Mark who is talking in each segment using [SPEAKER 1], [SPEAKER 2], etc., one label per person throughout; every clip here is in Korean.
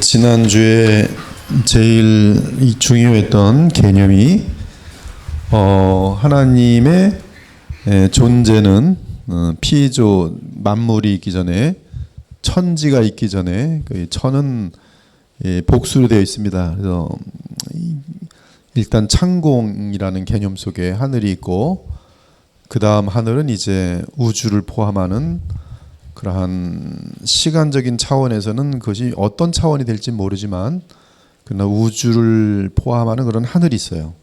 [SPEAKER 1] 지난주에 제일 중요했던 개념이 하나님의 존재는 피조 만물이 있기 전에 천지가 있기 전에 천은 복수로 되어 있습니다. 그래서 일단 창공이라는 개념 속에 하늘이 있고 그 다음 하늘은 이제 우주를 포함하는 그러한 시간적인 차원에서는 그것이 어떤 차원이 될지 모르지만 그러나 우주를 포함하는 그런 하늘이 있어요.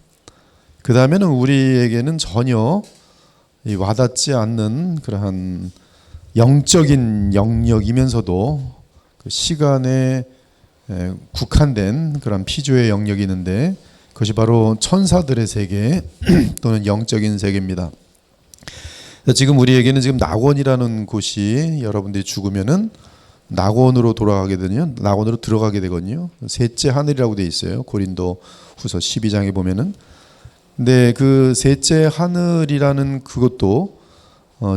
[SPEAKER 1] 그 다음에는 우리에게는 전혀 와닿지 않는 그러한 영적인 영역이면서도 그 시간에 국한된 그런 피조의 영역이 있는데 그것이 바로 천사들의 세계 또는 영적인 세계입니다. 지금 우리에게는 지금 낙원이라는 곳이 여러분들이 죽으면은 낙원으로 돌아가게 되거든요. 낙원으로 들어가게 되거든요. 셋째 하늘이라고 되어 있어요. 고린도후서 12장에 보면은. 근데 그 셋째 하늘이라는 그것도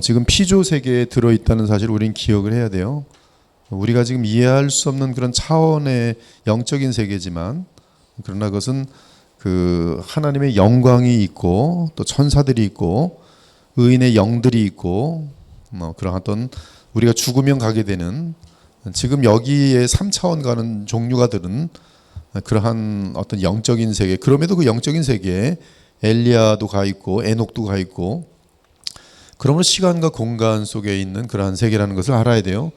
[SPEAKER 1] 지금 피조 세계에 들어 있다는 사실을 우리는 기억을 해야 돼요. 우리가 지금 이해할 수 없는 그런 차원의 영적인 세계지만 그러나 그것은 그 하나님의 영광이 있고 또 천사들이 있고 의인의 영들이 있고 그런 어떤 우리가 죽으면 가게 되는 지금 여기에 3차원 가는 종류가 들은 그러한 어떤 영적인 세계, 그럼에도 그 영적인 세계에 엘리야도 가 있고 에녹도 가 있고 그러므로 시간과 공간 속에 있는 그러한 세계라는 것을 알아야 돼요.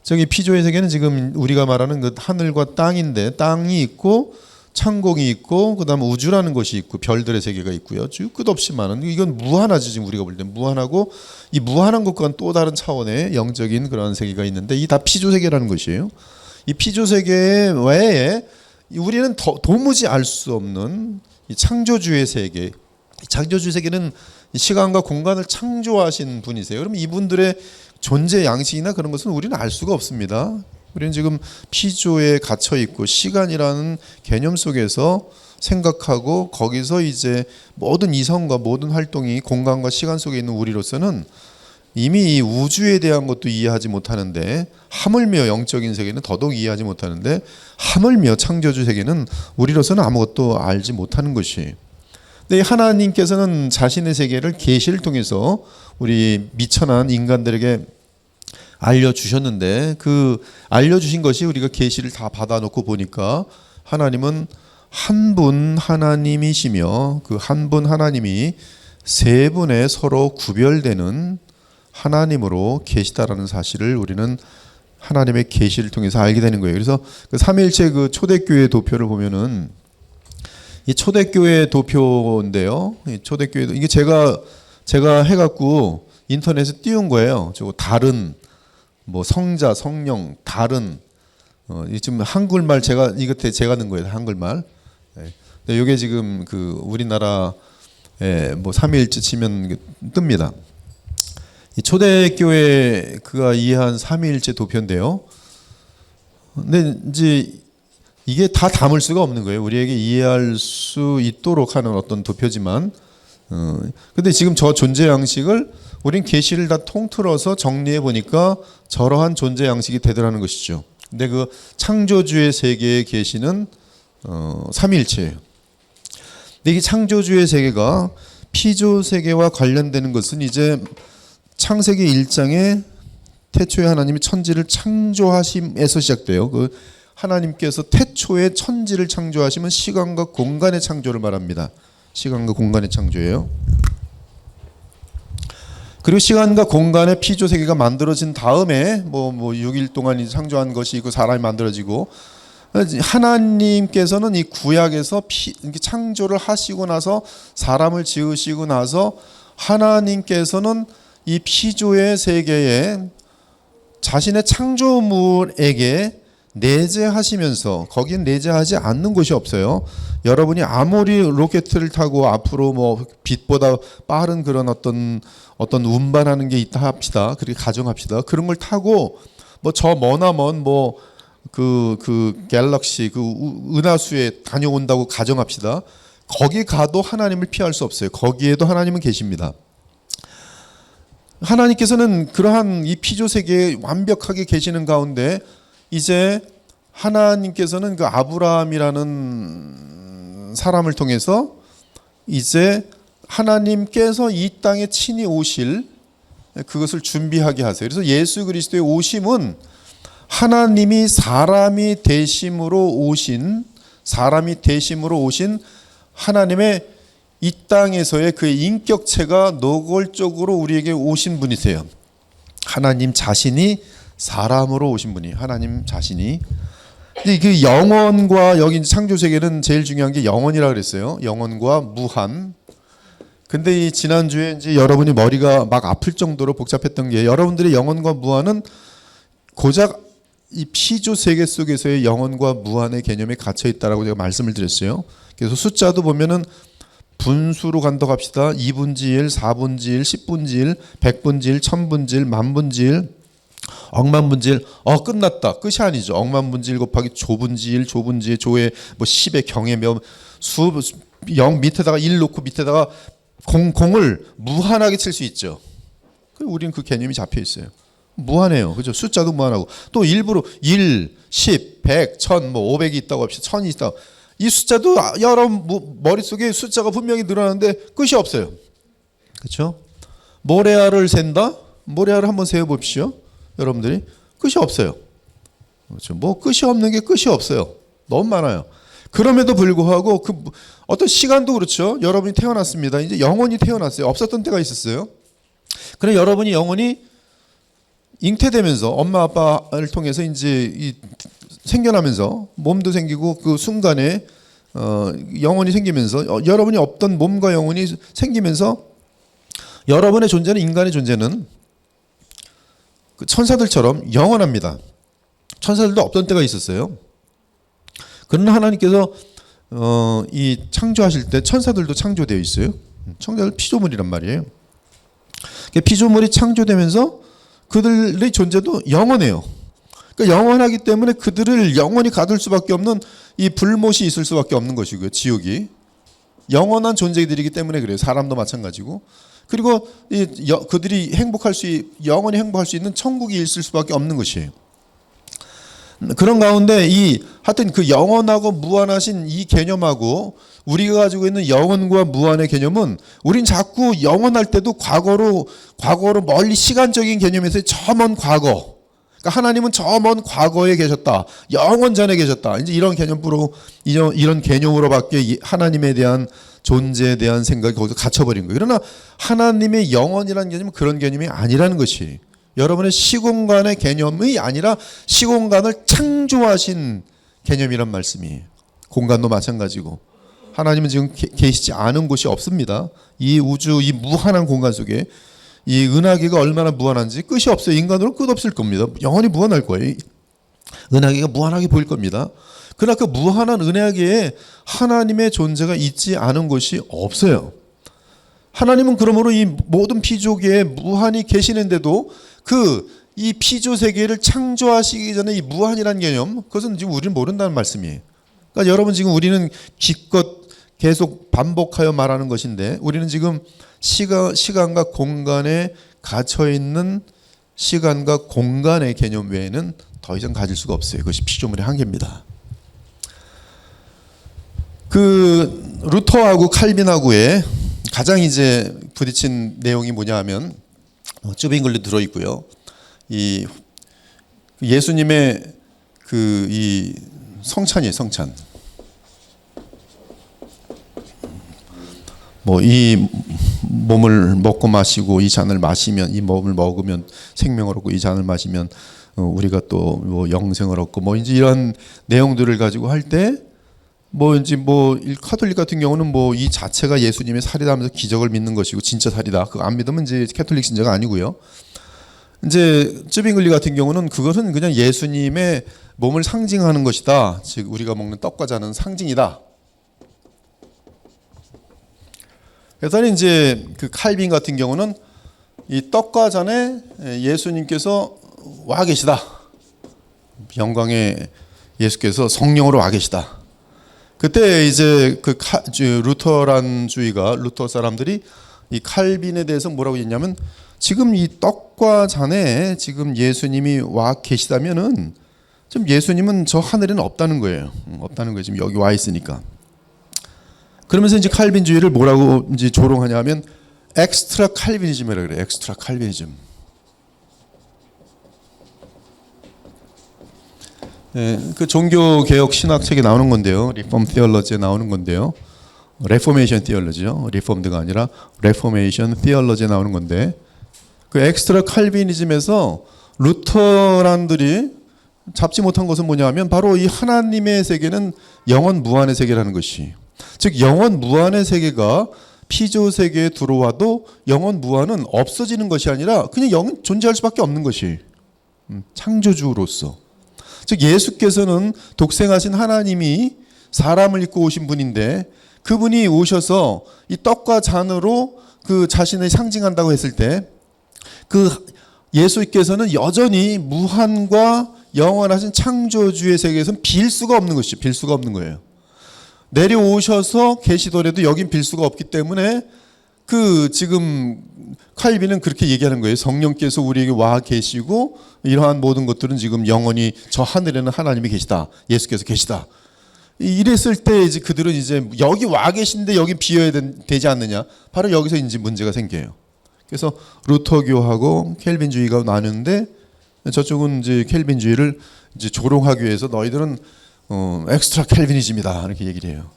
[SPEAKER 1] 저기 피조의 세계는 지금 우리가 말하는 그 하늘과 땅인데 땅이 있고 창공이 있고 그다음 우주라는 것이 있고 별들의 세계가 있고요. 쭉 끝없이 많은 이건 무한하지. 지금 우리가 볼 때 무한하고 이 무한한 것과는 또 다른 차원의 영적인 그런 세계가 있는데 이 다 피조 세계라는 것이에요. 이 피조 세계 외에 우리는 도무지 알 수 없는 이 창조주의 세계. 창조주 세계는 시간과 공간을 창조하신 분이세요. 그럼 이분들의 존재 양식이나 그런 것은 우리는 알 수가 없습니다. 우리는 지금 피조에 갇혀 있고 시간이라는 개념 속에서 생각하고 거기서 이제 모든 이성과 모든 활동이 공간과 시간 속에 있는 우리로서는 이미 이 우주에 대한 것도 이해하지 못하는데 하물며 영적인 세계는 더더욱 이해하지 못하는데 하물며 창조주 세계는 우리로서는 아무것도 알지 못하는 것이. 근데 하나님께서는 자신의 세계를 계시를 통해서 우리 미천한 인간들에게 알려주셨는데 그 알려주신 것이 우리가 계시를 다 받아놓고 보니까 하나님은 한 분 하나님이시며 그 한 분 하나님이 세 분의 서로 구별되는 하나님으로 계시다라는 사실을 우리는 하나님의 계시를 통해서 알게 되는 거예요. 그래서 그 삼위일체 그 초대교회 도표를 보면은 이 초대교회 도표인데요. 이 초대교회 이게 제가 해갖고 인터넷에 띄운 거예요. 저 다른 뭐 성자, 성령, 다른 지금 한글말 제가 넣은 거예요. 한글말. 네. 이게 지금 그 우리나라 뭐 삼위일체 치면 뜹니다. 이 초대교회 그가 이해한 삼위일체 도표인데요. 근데 이제 이게 다 담을 수가 없는 거예요. 우리에게 이해할 수 있도록 하는 어떤 도표지만, 근데 지금 저 존재 양식을 우린 계시를 다 통틀어서 정리해 보니까 저러한 존재 양식이 되더라는 것이죠. 근데 그 창조주의 세계의 계시는 삼위일체예요. 근데 이 창조주의 세계가 피조 세계와 관련되는 것은 이제 창세기 1장에 태초에 하나님이 천지를 창조하심에서 시작돼요. 그 하나님께서 태초에 천지를 창조하시면 시간과 공간의 창조를 말합니다. 시간과 공간의 창조예요. 그리고 시간과 공간의 피조 세계가 만들어진 다음에 뭐 6일 동안 창조한 것이 있고 사람이 만들어지고 하나님께서는 이 구약에서 창조를 하시고 나서 사람을 지으시고 나서 하나님께서는 이 피조의 세계에 자신의 창조물에게 내재하시면서 거기에 내재하지 않는 곳이 없어요. 여러분이 아무리 로켓을 타고 앞으로 뭐 빛보다 빠른 그런 어떤 운반하는 게 있다 합시다. 그렇게 가정합시다. 그런 걸 타고 뭐 저 머나먼 뭐 그 갤럭시 그 은하수에 다녀온다고 가정합시다. 거기 가도 하나님을 피할 수 없어요. 거기에도 하나님은 계십니다. 하나님께서는 그러한 이 피조 세계에 완벽하게 계시는 가운데 이제 하나님께서는 그 아브라함이라는 사람을 통해서 이제 하나님께서 이 땅에 친히 오실 그것을 준비하게 하세요. 그래서 예수 그리스도의 오심은 하나님이 사람이 되심으로 오신 하나님의 이 땅에서의 그 인격체가 노골적으로 우리에게 오신 분이세요. 하나님 자신이 사람으로 오신 분이 하나님 자신이. 근데 그 영원과 여기 창조세계는 제일 중요한 게 영원이라 그랬어요. 영원과 무한. 근데 이 지난주에 이제 여러분이 머리가 막 아플 정도로 복잡했던 게 여러분들의 영원과 무한은 고작 이 피조 세계 속에서의 영원과 무한의 개념에 갇혀 있다라고 제가 말씀을 드렸어요. 그래서 숫자도 보면은 분수로 간다고 합시다. 2분지 1, 4분지 1, 10분지 1, 100분지 1, 1000분지 1, 만분지 1, 억만분지 1. 끝났다. 끝이 아니죠. 억만분지 1 곱하기 조분지 1, 조분지 1, 조의 뭐 10의 경의 몇, 수, 0 밑에다가 1 놓고 밑에다가 공을 무한하게 칠 수 있죠. 우리는 그 개념이 잡혀 있어요. 무한해요. 그죠? 숫자도 무한하고. 또 일부러 1, 10, 100, 1000, 뭐 500이 있다고 합시다. 1000이 있다고. 이 숫자도 여러분 머릿속에 숫자가 분명히 늘어나는데 끝이 없어요. 그렇죠? 모래알을 샌다? 모래알을 한번 세어 봅시오. 여러분들이 끝이 없어요. 그렇죠? 뭐 끝이 없는 게 끝이 없어요. 너무 많아요. 그럼에도 불구하고 그 어떤 시간도 그렇죠. 여러분이 태어났습니다. 이제 영원히 태어났어요. 없었던 때가 있었어요. 그래 여러분이 영원히 잉태되면서 엄마 아빠를 통해서 이제 생겨나면서 몸도 생기고 그 순간에 영혼이 생기면서 여러분이 없던 몸과 영혼이 생기면서 여러분의 존재는 인간의 존재는 그 천사들처럼 영원합니다. 천사들도 없던 때가 있었어요. 그러나 하나님께서 이 창조하실 때 천사들도 창조되어 있어요. 천사들 피조물이란 말이에요. 피조물이 창조되면서 그들의 존재도 영원해요. 그러니까 영원하기 때문에 그들을 영원히 가둘 수밖에 없는 이 불못이 있을 수밖에 없는 것이고요. 지옥이 영원한 존재들이기 때문에 그래요. 사람도 마찬가지고. 그리고 그들이 영원히 행복할 수 있는 천국이 있을 수밖에 없는 것이에요. 그런 가운데 하여튼 그 영원하고 무한하신 이 개념하고 우리가 가지고 있는 영원과 무한의 개념은 우린 자꾸 영원할 때도 과거로 멀리 시간적인 개념에서 저 먼 과거. 그러니까 하나님은 저 먼 과거에 계셨다. 영원 전에 계셨다. 이제 이런 개념으로밖에 하나님에 대한 존재에 대한 생각이 거기서 갇혀버린 거예요. 그러나 하나님의 영원이라는 개념은 그런 개념이 아니라는 것이 여러분의 시공간의 개념이 아니라 시공간을 창조하신 개념이란 말씀이에요. 공간도 마찬가지고 하나님은 지금 계시지 않은 곳이 없습니다. 이 우주 이 무한한 공간 속에 이 은하계가 얼마나 무한한지 끝이 없어요. 인간으로는 끝 없을 겁니다. 영원히 무한할 거예요. 은하계가 무한하게 보일 겁니다. 그러나 그 무한한 은하계에 하나님의 존재가 있지 않은 곳이 없어요. 하나님은 그러므로 이 모든 피조계에 무한히 계시는데도 이 피조 세계를 창조하시기 전에 이 무한이라는 개념, 그것은 지금 우리는 모른다는 말씀이에요. 그러니까 여러분 지금 우리는 기껏 계속 반복하여 말하는 것인데 우리는 지금 시간과 공간에 갇혀 있는 시간과 공간의 개념 외에는 더 이상 가질 수가 없어요. 그것이 피조물의 한계입니다. 그 루터하고 칼빈하고의 가장 이제 부딪힌 내용이 뭐냐 하면 쭈빙글도 들어 있고요. 이 예수님의 이 성찬이에요, 성찬. 뭐 이 몸을 먹고 마시고 이 잔을 마시면 이 몸을 먹으면 생명을 얻고 이 잔을 마시면 우리가 또 뭐 영생을 얻고 뭐 이제 이런 내용들을 가지고 할 때 뭐 이제 카톨릭 같은 경우는 뭐 이 자체가 예수님의 살이다 하면서 기적을 믿는 것이고 진짜 살이다. 그거 안 믿으면 이제 캐톨릭 신자가 아니고요. 이제 쯔빙글리 같은 경우는 그것은 그냥 예수님의 몸을 상징하는 것이다. 즉 우리가 먹는 떡과 잔은 상징이다. 그래서 이제 그 칼빈 같은 경우는 이 떡과 잔에 예수님께서 와 계시다. 영광의 예수께서 성령으로 와 계시다. 그때 이제 루터란 루터 사람들이 이 칼빈에 대해서 뭐라고 했냐면 지금 이 떡과 잔에 지금 예수님이 와 계시다면은 지금 예수님은 저 하늘에는 없다는 거예요. 없다는 거예요. 지금 여기 와 있으니까. 그러면서 이제 칼빈주의를 뭐라고 이제 조롱하냐면 엑스트라 칼빈이즘이라고 그래요. 엑스트라 칼빈이즘. 네, 그 종교 개혁 신학 책에 나오는 건데요. 리폼 티올로지에 나오는 건데요. 레포메이션 티올로지요. 리폼드가 아니라 레포메이션 티올로지에 나오는 건데 그 엑스트라 칼빈이즘에서 루터란들이 잡지 못한 것은 뭐냐면 바로 이 하나님의 세계는 영원 무한의 세계라는 것이, 즉 영원 무한의 세계가 피조 세계에 들어와도 영원 무한은 없어지는 것이 아니라 그냥 영 존재할 수밖에 없는 것이 창조주로서, 즉 예수께서는 독생하신 하나님이 사람을 입고 오신 분인데 그분이 오셔서 이 떡과 잔으로 그 자신을 상징한다고 했을 때 그 예수께서는 여전히 무한과 영원하신 창조주의 세계에서는 빌 수가 없는 것이죠. 빌 수가 없는 거예요. 내려오셔서 계시더라도 여긴 빌 수가 없기 때문에 그 지금 칼빈은 그렇게 얘기하는 거예요. 성령께서 우리에게 와 계시고 이러한 모든 것들은 지금 영원히 저 하늘에는 하나님이 계시다. 예수께서 계시다. 이랬을 때 이제 그들은 이제 여기 와 계신데 여기 비어야 되지 않느냐. 바로 여기서 이제 문제가 생겨요. 그래서 루터교하고 켈빈주의가 나누는데 저쪽은 이제 켈빈주의를 이제 조롱하기 위해서 너희들은 엑스트라 켈빈이즘이다 이렇게 얘기를 해요.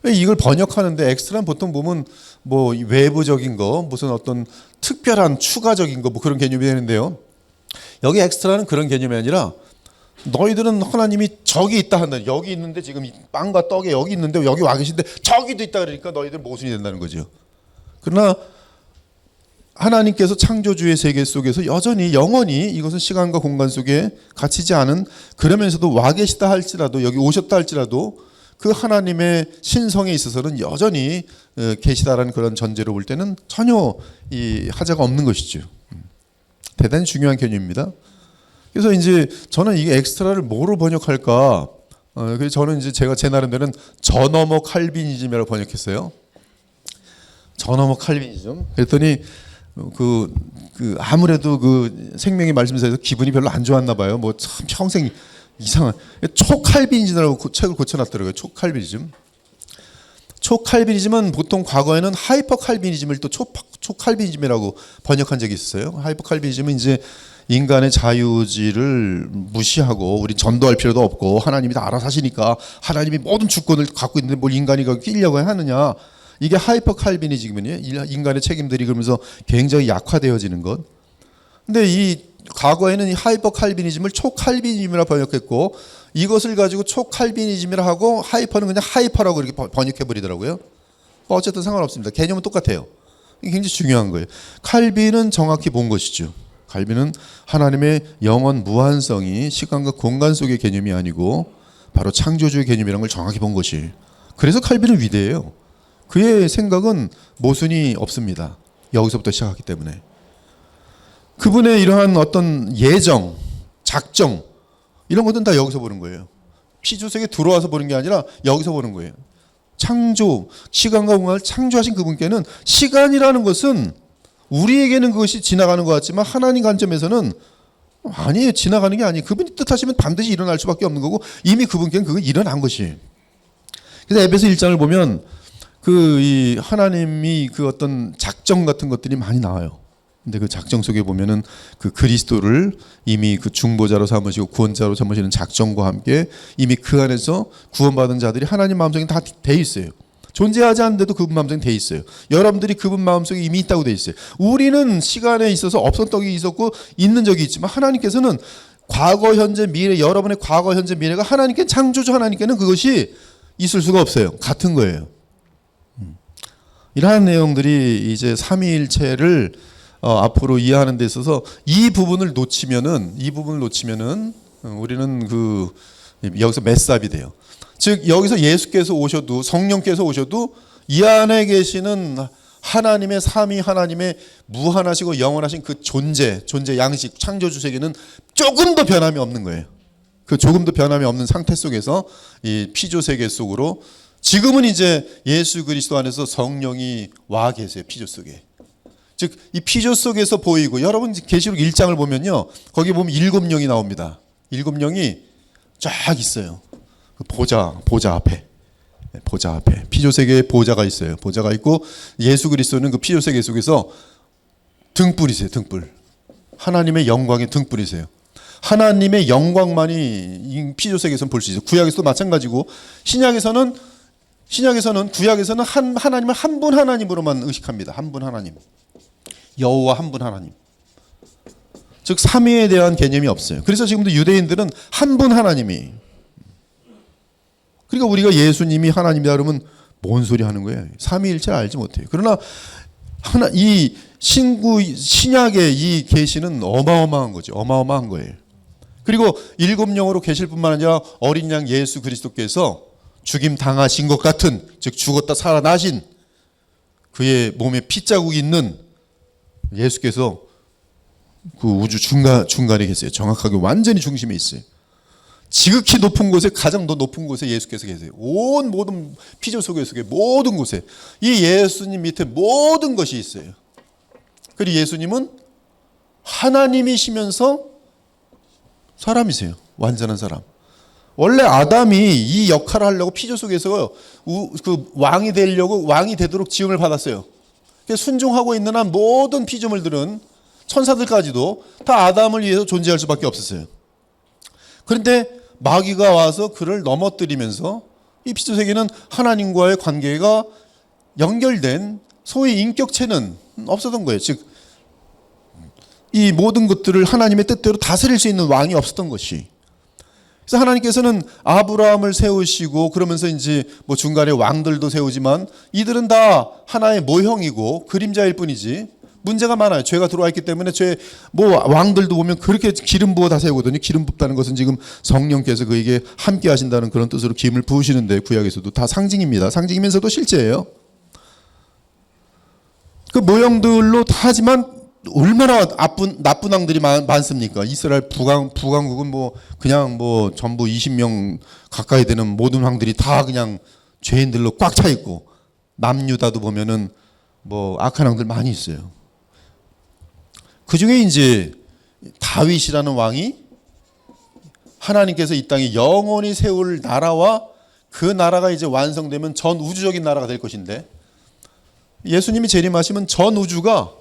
[SPEAKER 1] 이걸 번역하는데 엑스트라는 보통 보면 뭐 외부적인 거, 무슨 어떤 특별한 추가적인 거 뭐 그런 개념이 되는데요. 여기 엑스트라는 그런 개념이 아니라 너희들은 하나님이 저기 있다 한다. 여기 있는데 지금 빵과 떡에 여기 있는데 여기 와 계신데 저기도 있다 그러니까 너희들 모순이 된다는 거죠. 그러나 하나님께서 창조주의 세계 속에서 여전히 영원히 이것은 시간과 공간 속에 갇히지 않은, 그러면서도 와 계시다 할지라도 여기 오셨다 할지라도 그 하나님의 신성에 있어서는 여전히 계시다라는 그런 전제로 볼 때는 전혀 이 하자가 없는 것이죠. 대단히 중요한 개념입니다. 그래서 이제 저는 이게 엑스트라를 뭐로 번역할까? 그래서 저는 이제 제가 제 나름대로는 저 너머 칼빈이즘이라고 번역했어요. 저 너머 칼빈이즘. 그랬더니 그 아무래도 그 생명의 말씀사에서 기분이 별로 안 좋았나 봐요. 뭐 참 평생 이상한 초칼빈이즘이라고 책을 고쳐놨더라고요. 초칼빈이즘. 초칼빈이즘은 보통 과거에는 하이퍼 칼빈이즘을 또 초칼빈이즘이라고 번역한 적이 있었어요. 하이퍼 칼빈이즘은 이제 인간의 자유의지를 무시하고 우리 전도할 필요도 없고 하나님이 다 알아서 하시니까 하나님이 모든 주권을 갖고 있는데 뭘 인간이 끼려고 하느냐. 이게 하이퍼 칼빈이즘이에요. 인간의 책임들이 그러면서 굉장히 약화되어지는 것. 근데 이 과거에는 이 하이퍼 칼빈이즘을 초칼빈이즘이라 번역했고 이것을 가지고 초칼빈이즘이라 하고 하이퍼는 그냥 하이퍼라고 이렇게 번역해 버리더라고요. 어쨌든 상관없습니다. 개념은 똑같아요. 이게 굉장히 중요한 거예요. 칼빈은 정확히 본 것이죠. 칼빈은 하나님의 영원 무한성이 시간과 공간 속의 개념이 아니고 바로 창조주의 개념이라는 걸 정확히 본 것이. 그래서 칼빈은 위대해요. 그의 생각은 모순이 없습니다. 여기서부터 시작하기 때문에. 그분의 이러한 어떤 예정, 작정 이런 것들은 다 여기서 보는 거예요. 피조세계에 들어와서 보는 게 아니라 여기서 보는 거예요. 창조, 시간과 공간을 창조하신 그분께는 시간이라는 것은 우리에게는 그것이 지나가는 것 같지만 하나님 관점에서는 아니에요. 지나가는 게 아니에요. 그분이 뜻하시면 반드시 일어날 수밖에 없는 거고 이미 그분께는 그건 일어난 것이. 그래서 에베소 1장을 보면 이 하나님이 그 어떤 작정 같은 것들이 많이 나와요. 근데 그 작정 속에 보면은 그 그리스도를 이미 그 중보자로 삼으시고 구원자로 삼으시는 작정과 함께 이미 그 안에서 구원받은 자들이 하나님 마음속에 다 돼 있어요. 존재하지 않는데도 그분 마음속에 돼 있어요. 여러분들이 그분 마음속에 이미 있다고 돼 있어요. 우리는 시간에 있어서 없었던 적이 있었고 있는 적이 있지만 하나님께서는 과거, 현재, 미래, 여러분의 과거, 현재, 미래가 하나님께 창조주 하나님께는 그것이 있을 수가 없어요. 같은 거예요. 이러한 내용들이 이제 삼위일체를 앞으로 이해하는 데 있어서 이 부분을 놓치면은 우리는 여기서 메스업이 돼요. 즉 여기서 예수께서 오셔도 성령께서 오셔도 이 안에 계시는 하나님의 삼위 하나님의 무한하시고 영원하신 그 존재 양식 창조주 세계는 조금도 변함이 없는 거예요. 그 조금도 변함이 없는 상태 속에서 이 피조 세계 속으로 지금은 이제 예수 그리스도 안에서 성령이 와 계세요. 피조 속에. 즉 이 피조 속에서 보이고 여러분 계시록 1장을 보면요. 거기 보면 7 영이 나옵니다. 7 영이 쫙 있어요. 그 보좌 앞에. 보좌 앞에 피조세계에 보좌가 있어요. 보좌가 있고 예수 그리스도는 그 피조세계 속에서 등불이세요. 등불. 하나님의 영광의 등불이세요. 하나님의 영광만이 피조세계에서는 볼 수 있어요. 구약에서도 마찬가지고 신약에서는 구약에서는 하나님을 한 분 하나님으로만 의식합니다. 한 분 하나님. 여호와 한 분 하나님. 즉 삼위에 대한 개념이 없어요. 그래서 지금도 유대인들은 한 분 하나님이. 그러니까 우리가 예수님이 하나님이다 그러면 뭔 소리 하는 거예요? 삼위일체를 알지 못해요. 그러나 이 신약의 이 계시는 어마어마한 거죠. 어마어마한 거예요. 그리고 일곱 영으로 계실 뿐만 아니라 어린 양 예수 그리스도께서 죽임 당하신 것 같은, 즉 죽었다 살아나신 그의 몸에 핏자국이 있는 예수께서 그 우주 중간에 계세요. 정확하게 완전히 중심에 있어요. 지극히 높은 곳에, 가장 더 높은 곳에 예수께서 계세요. 모든 피조세계 속의 모든 곳에 이 예수님 밑에 모든 것이 있어요. 그리고 예수님은 하나님이시면서 사람이세요. 완전한 사람. 원래 아담이 이 역할을 하려고 피조속에서 그 왕이 되도록 지음을 받았어요. 순종하고 있는 한 모든 피조물들은, 천사들까지도 다 아담을 위해서 존재할 수밖에 없었어요. 그런데 마귀가 와서 그를 넘어뜨리면서 이 피조세계는 하나님과의 관계가 연결된 소위 인격체는 없었던 거예요. 즉 이 모든 것들을 하나님의 뜻대로 다스릴 수 있는 왕이 없었던 것이. 그래서 하나님께서는 아브라함을 세우시고 그러면서 이제 뭐 중간에 왕들도 세우지만 이들은 다 하나의 모형이고 그림자일 뿐이지 문제가 많아요. 죄가 들어와 있기 때문에 왕들도 보면 그렇게 기름 부어 다 세우거든요. 기름 붓다는 것은 지금 성령께서 그에게 함께 하신다는 그런 뜻으로 기름을 부으시는데 구약에서도 다 상징입니다. 상징이면서도 실제예요. 그 모형들로 다 하지만 얼마나 나쁜 왕들이 많습니까? 이스라엘 북왕국은 그냥 전부 20명 가까이 되는 모든 왕들이 다 그냥 죄인들로 꽉 차 있고, 남유다도 보면은 악한 왕들 많이 있어요. 그 중에 이제 다윗이라는 왕이 하나님께서 이 땅에 영원히 세울 나라와 그 나라가 이제 완성되면 전 우주적인 나라가 될 것인데, 예수님이 재림하시면 전 우주가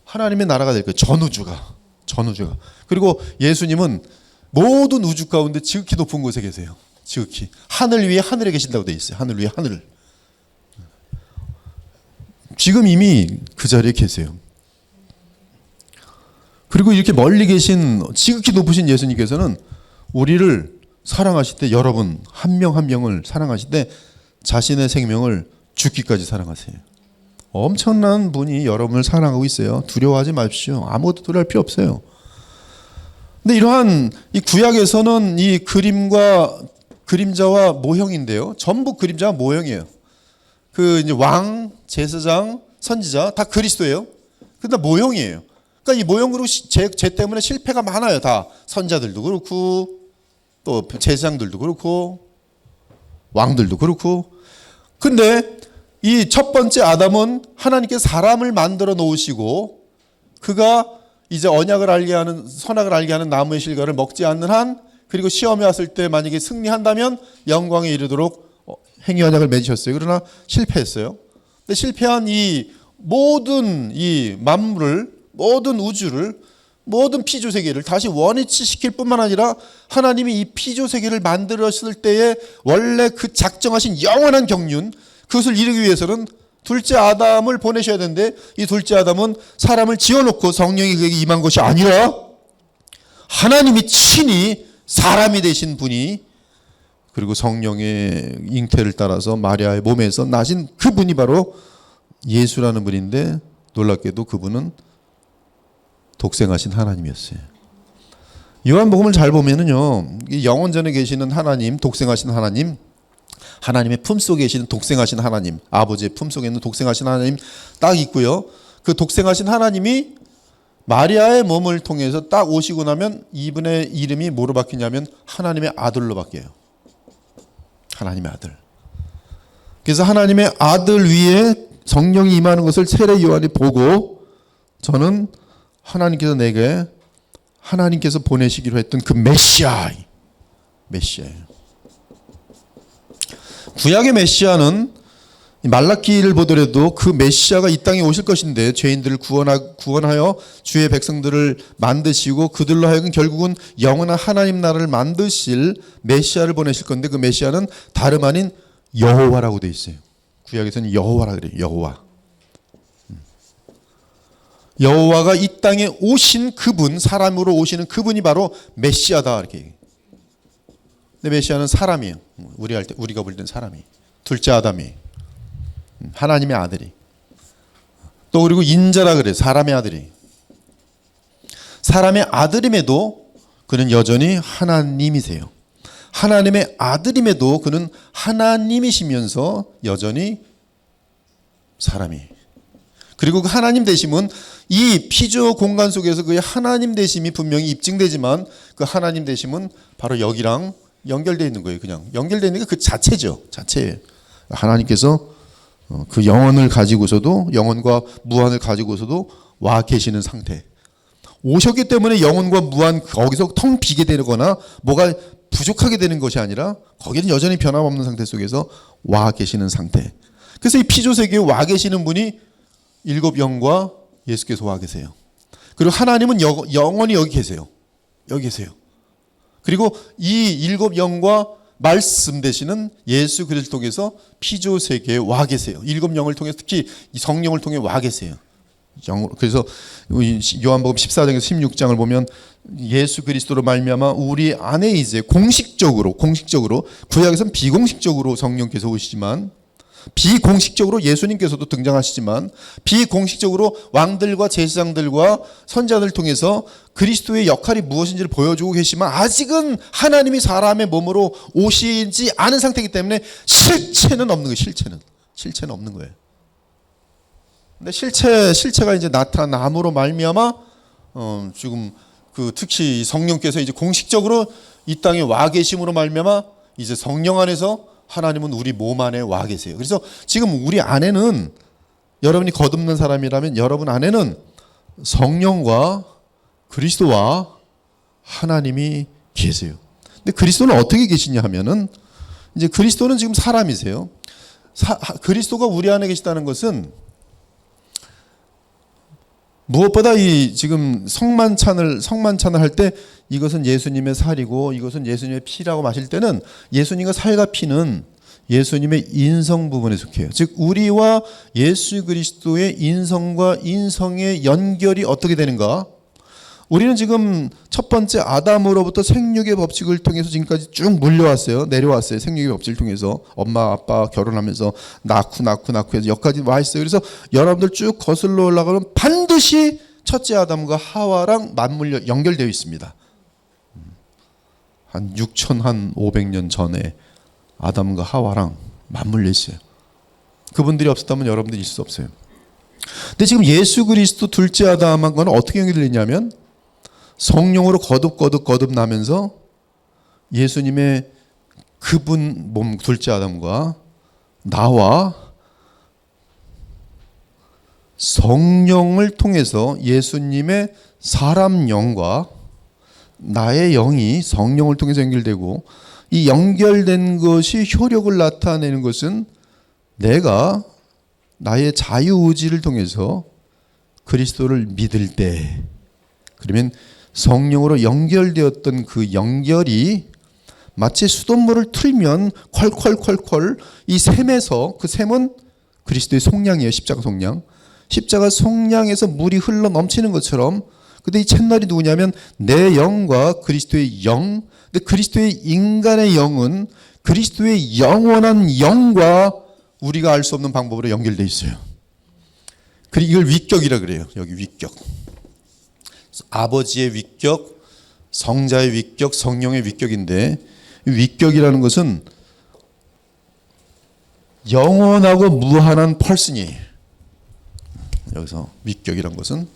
[SPEAKER 1] 하나님의 나라가 될 거예요. 전 우주가. 그리고 예수님은 모든 우주 가운데 지극히 높은 곳에 계세요. 지극히. 하늘 위에 하늘에 계신다고 되어 있어요. 하늘 위에 하늘. 지금 이미 그 자리에 계세요. 그리고 이렇게 멀리 계신 지극히 높으신 예수님께서는 우리를 사랑하실 때, 여러분 한 명 한 명을 사랑하실 때 자신의 생명을 죽기까지 사랑하세요. 엄청난 분이 여러분을 사랑하고 있어요. 두려워하지 마십시오. 아무것도 두려워할 필요 없어요. 근데 이러한 이 구약에서는 이 그림자와 모형인데요. 전부 그림자와 모형이에요. 그 이제 왕, 제사장, 선지자 다 그리스도예요. 근데 모형이에요. 그러니까 이 모형으로 죄 때문에 실패가 많아요. 다 선자들도 그렇고 또 제사장들도 그렇고 왕들도 그렇고. 근데 이 첫 번째 아담은 하나님께 사람을 만들어 놓으시고 그가 이제 언약을 알게 하는, 선악을 알게 하는 나무의 실과를 먹지 않는 한, 그리고 시험에 왔을 때 만약에 승리한다면 영광에 이르도록 행위 언약을 맺으셨어요. 그러나 실패했어요. 근데 실패한 이 모든 이 만물을, 모든 우주를, 모든 피조 세계를 다시 원위치시킬 뿐만 아니라 하나님이 이 피조 세계를 만들었을 때에 원래 그 작정하신 영원한 경륜, 그것을 이루기 위해서는 둘째 아담을 보내셔야 되는데, 이 둘째 아담은 사람을 지어놓고 성령이 그에게 임한 것이 아니라 하나님이 친히 사람이 되신 분이, 그리고 성령의 잉태를 따라서 마리아의 몸에서 나신 그분이 바로 예수라는 분인데, 놀랍게도 그분은 독생하신 하나님이었어요. 요한복음을 잘 보면은요, 영원전에 계시는 하나님, 독생하신 하나님, 하나님의 품속에 계시는 독생하신 하나님, 아버지의 품속에 있는 독생하신 하나님 딱 있고요. 그 독생하신 하나님이 마리아의 몸을 통해서 딱 오시고 나면 이분의 이름이 뭐로 바뀌냐면 하나님의 아들로 바뀌어요. 하나님의 아들. 그래서 하나님의 아들 위에 성령이 임하는 것을 세례 요한이 보고, 저는 하나님께서 내게 하나님께서 보내시기로 했던 그 메시아, 메시아예요. 구약의 메시아는 말라기를 보더라도 그 메시아가 이 땅에 오실 것인데 죄인들을 구원하여 주의 백성들을 만드시고 그들로 하여금 결국은 영원한 하나님 나라를 만드실 메시아를 보내실 건데 그 메시아는 다름 아닌 여호와라고 되어 있어요. 구약에서는 여호와라 그래요. 여호와. 여호와가 이 땅에 오신 그분, 사람으로 오시는 그분이 바로 메시아다 이렇게 얘기해요. 근데 메시아는 사람이에요. 우리가 볼 때는 사람이. 둘째 아담이. 하나님의 아들이. 또 그리고 인자라 그래요. 사람의 아들이. 사람의 아들임에도 그는 여전히 하나님이세요. 하나님의 아들임에도 그는 하나님이시면서 여전히 사람이. 그리고 그 하나님 되심은 이 피조 공간 속에서 그의 하나님 되심이 분명히 입증되지만 그 하나님 되심은 바로 여기랑 연결되어 있는 거예요. 그냥 연결되어 있는 게 그 자체죠. 자체예요. 하나님께서 그 영혼을 가지고서도 영혼과 무한을 가지고서도 와 계시는 상태. 오셨기 때문에 영혼과 무한 거기서 텅 비게 되거나 뭐가 부족하게 되는 것이 아니라 거기는 여전히 변함없는 상태 속에서 와 계시는 상태. 그래서 이 피조 세계에 와 계시는 분이 일곱 영과 예수께서 와 계세요. 그리고 하나님은 영원히 여기 계세요. 여기 계세요. 그리고 이 일곱 영과 말씀 되시는 예수 그리스도를 통해서 피조 세계에 와 계세요. 일곱 영을 통해서 특히 이 성령을 통해 와 계세요. 그래서 요한복음 14장에서 16장을 보면 예수 그리스도로 말미암아 우리 안에 이제 공식적으로 구약에서는 비공식적으로 성령께서 오시지만 비공식적으로 예수님께서도 등장하시지만 비공식적으로 왕들과 제사장들과 선지자들을 통해서 그리스도의 역할이 무엇인지를 보여주고 계시지만 아직은 하나님이 사람의 몸으로 오시지 않은 상태이기 때문에 실체는 없는 거예요. 실체는 없는 거예요. 근데 실체가 이제 나타남으로 말미암아 지금 그 특히 성령께서 이제 공식적으로 이 땅에 와 계심으로 말미암아 이제 성령 안에서 하나님은 우리 몸 안에 와 계세요. 그래서 지금 우리 안에는 여러분이 거듭난 사람이라면 여러분 안에는 성령과 그리스도와 하나님이 계세요. 근데 그리스도는 어떻게 계시냐 하면은 이제 그리스도는 지금 사람이세요. 그리스도가 우리 안에 계시다는 것은 무엇보다 이 지금 성만찬을 할 때 이것은 예수님의 살이고 이것은 예수님의 피라고 마실 때는 예수님과 살과 피는 예수님의 인성 부분에 속해요. 즉 우리와 예수 그리스도의 인성과 인성의 연결이 어떻게 되는가? 우리는 지금 첫 번째 아담으로부터 생육의 법칙을 통해서 지금까지 쭉 내려왔어요. 생육의 법칙을 통해서 엄마 아빠 결혼하면서 낳고 해서 여기까지 와 있어요. 그래서 여러분들 쭉 거슬러 올라가면 반드시 첫째 아담과 하와랑 맞물려 연결되어 있습니다. 한 6,500년 전에 아담과 하와랑 맞물려 있어요. 그분들이 없었다면 여러분들이 있을 수 없어요. 근데 지금 예수 그리스도 둘째 아담과는 어떻게 연결되냐면 성령으로 거듭 나면서 예수님의 그분 몸 둘째 아담과 나와 성령을 통해서 예수님의 사람 영과 나의 영이 성령을 통해서 연결되고 이 연결된 것이 효력을 나타내는 것은 내가 나의 자유의지를 통해서 그리스도를 믿을 때 그러면 성령으로 연결되었던 그 연결이 마치 수돗물을 틀면 콸콸 이 샘에서 그 샘은 그리스도의 속량이에요. 십자가 속량. 십자가 속량에서 물이 흘러 넘치는 것처럼 근데 이 채널이 누구냐면 내 영과 그리스도의 영. 근데 그리스도의 인간의 영은 그리스도의 영원한 영과 우리가 알 수 없는 방법으로 연결되어 있어요. 그리고 이걸 위격이라 그래요. 여기 위격. 아버지의 위격, 성자의 위격, 성령의 위격인데 위격이라는 것은 영원하고 무한한 펄슨이에요. 여기서 위격이란 것은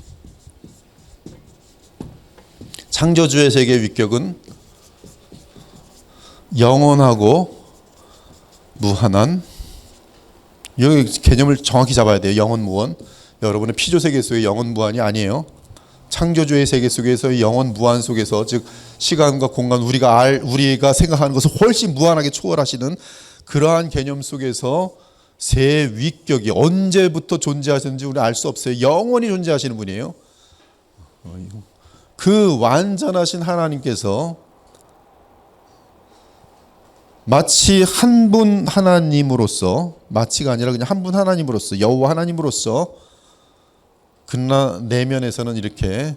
[SPEAKER 1] 창조주의 세계의 위격은 영원하고 무한한 여기 개념을 정확히 잡아야 돼요. 영원 무한. 여러분의 피조 세계 속의 영원 무한이 아니에요. 창조주의 세계 속에서 영원 무한 속에서, 즉 시간과 공간, 우리가 생각하는 것을 훨씬 무한하게 초월하시는 그러한 개념 속에서 새 위격이 언제부터 존재하시는지 우리 알 수 없어요. 영원히 존재하시는 분이에요. 그 완전하신 하나님께서 마치 한 분 하나님으로서, 마치가 아니라 그냥 한 분 하나님으로서, 여호와 하나님으로서, 그러나 내면에서는 이렇게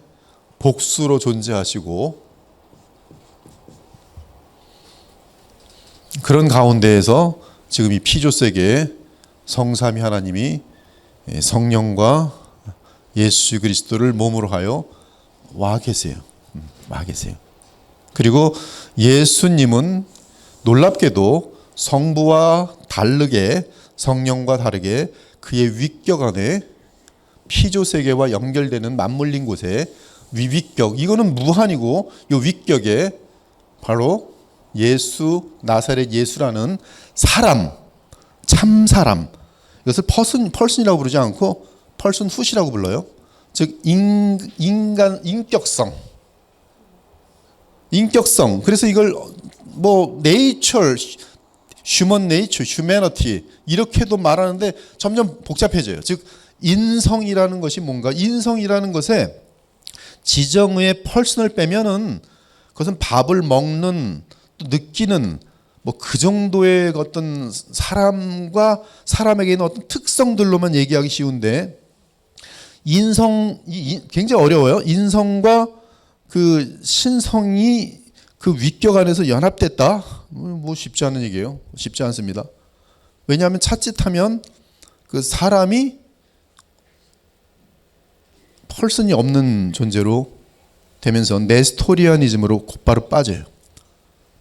[SPEAKER 1] 복수로 존재하시고, 그런 가운데에서 지금 이 피조세계에 성삼위 하나님이 성령과 예수 그리스도를 몸으로 하여 와 계세요. 와 계세요. 그리고 예수님은 놀랍게도 성부와 다르게, 성령과 다르게 그의 위격 안에 피조세계와 연결되는 맞물린 곳에 위격, 이거는 무한이고, 이 위격에 바로 예수, 나사렛 예수라는 사람, 참 사람, 이것을 펄슨이라고 부르지 않고 펄슨훗이라고 불러요. 즉 인간 인격성. 그래서 이걸 뭐 네이처, 휴먼 네이처, 휴머니티 이렇게도 말하는데 점점 복잡해져요. 즉 인성이라는 것이 뭔가, 인성이라는 것에 지정의 펄슨을 빼면은 그것은 밥을 먹는, 또 느끼는, 뭐 그 정도의 어떤 사람과 사람에게 있는 어떤 특성들로만 얘기하기 쉬운데, 굉장히 어려워요. 인성과 그 신성이 그 위격 안에서 연합됐다? 뭐 쉽지 않은 얘기예요. 쉽지 않습니다. 왜냐하면 차짓하면 그 사람이 펄슨이 없는 존재로 되면서 네스토리아니즘으로 곧바로 빠져요.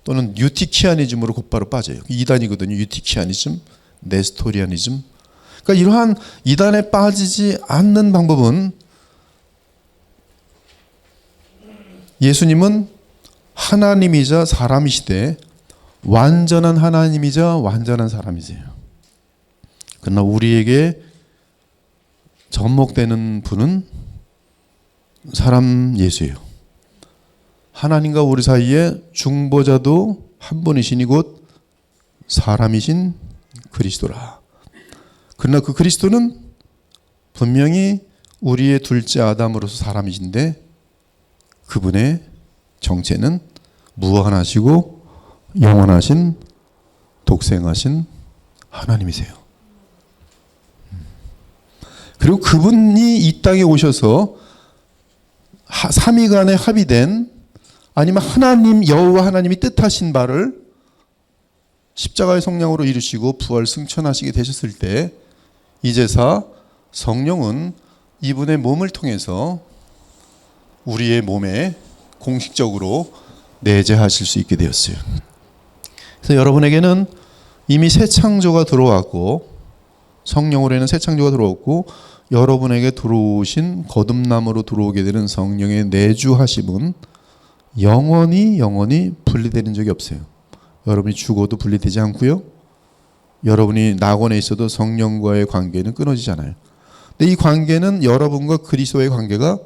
[SPEAKER 1] 또는 유티키아니즘으로 곧바로 빠져요. 이단이거든요. 유티키아니즘, 네스토리아니즘. 그러니까 이러한 이단에 빠지지 않는 방법은, 예수님은 하나님이자 사람이시되 완전한 하나님이자 완전한 사람이세요. 그러나 우리에게 접목되는 분은 사람 예수예요. 하나님과 우리 사이에 중보자도 한 분이시니 곧 사람이신 그리스도라. 그러나 그 그리스도는 분명히 우리의 둘째 아담으로서 사람이신데, 그분의 정체는 무한하시고 영원하신 독생하신 하나님이세요. 그리고 그분이 이 땅에 오셔서 삼위간에 합의된, 아니면 하나님, 여호와 하나님이 뜻하신 바를 십자가의 성령으로 이루시고 부활 승천하시게 되셨을 때, 이제사 성령은 이분의 몸을 통해서 우리의 몸에 공식적으로 내재하실 수 있게 되었어요. 그래서 여러분에게는 이미 새 창조가 들어왔고, 성령으로 인한 새 창조가 들어왔고, 여러분에게 들어오신 거듭남으로 들어오게 되는 성령의 내주하심은 영원히 분리되는 적이 없어요. 여러분이 죽어도 분리되지 않고요. 여러분이 낙원에 있어도 성령과의 관계는 끊어지지 않아요. 근데 이 관계는 여러분과 그리스도의 관계가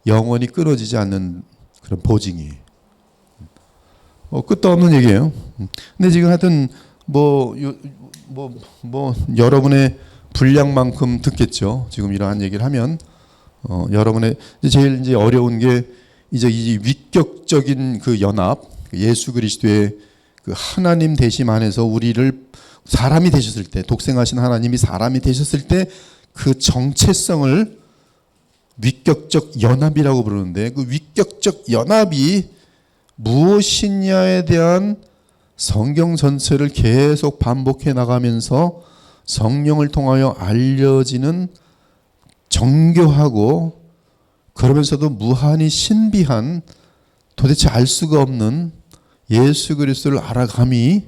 [SPEAKER 1] 영원히 끊어지지 않는 그런 보증이에요. 끝도 없는 얘기예요. 근데 지금 하여튼 여러분의 분량만큼 듣겠죠. 지금 이러한 얘기를 하면 여러분의 제일 이제 어려운 게 이제 이 위격적인 그 연합, 예수 그리스도의 그 하나님 되심 안에서 우리를 사람이 되셨을 때, 독생하신 하나님이 사람이 되셨을 때 그 정체성을 위격적 연합이라고 부르는데, 그 위격적 연합이 무엇이냐에 대한 성경 전체를 계속 반복해 나가면서 성령을 통하여 알려지는 정교하고 그러면서도 무한히 신비한, 도대체 알 수가 없는 예수 그리스도를 알아감이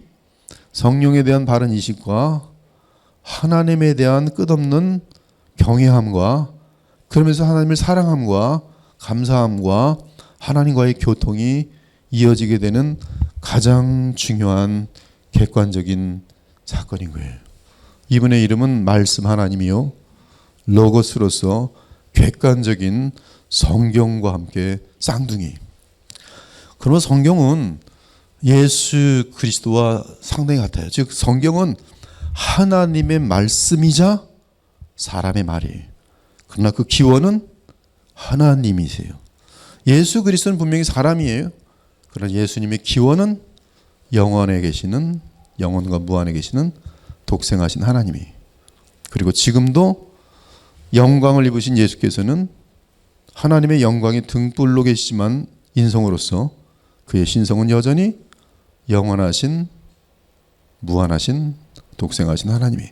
[SPEAKER 1] 성령에 대한 바른 인식과 하나님에 대한 끝없는 경외함과, 그러면서 하나님을 사랑함과 감사함과 하나님과의 교통이 이어지게 되는 가장 중요한 객관적인 사건인 거예요. 이분의 이름은 말씀 하나님이요, 로고스로서 객관적인 성경과 함께 쌍둥이. 그러면 성경은 예수 그리스도와 상당히 같아요. 즉 성경은 하나님의 말씀이자 사람의 말이에요. 그러나 그 기원은 하나님이세요. 예수 그리스도는 분명히 사람이에요. 그러나 예수님의 기원은 영원에 계시는, 영원과 무한에 계시는 독생하신 하나님이. 그리고 지금도 영광을 입으신 예수께서는 하나님의 영광이 등불로 계시지만 인성으로서 그의 신성은 여전히 영원하신, 무한하신, 독생하신 하나님이.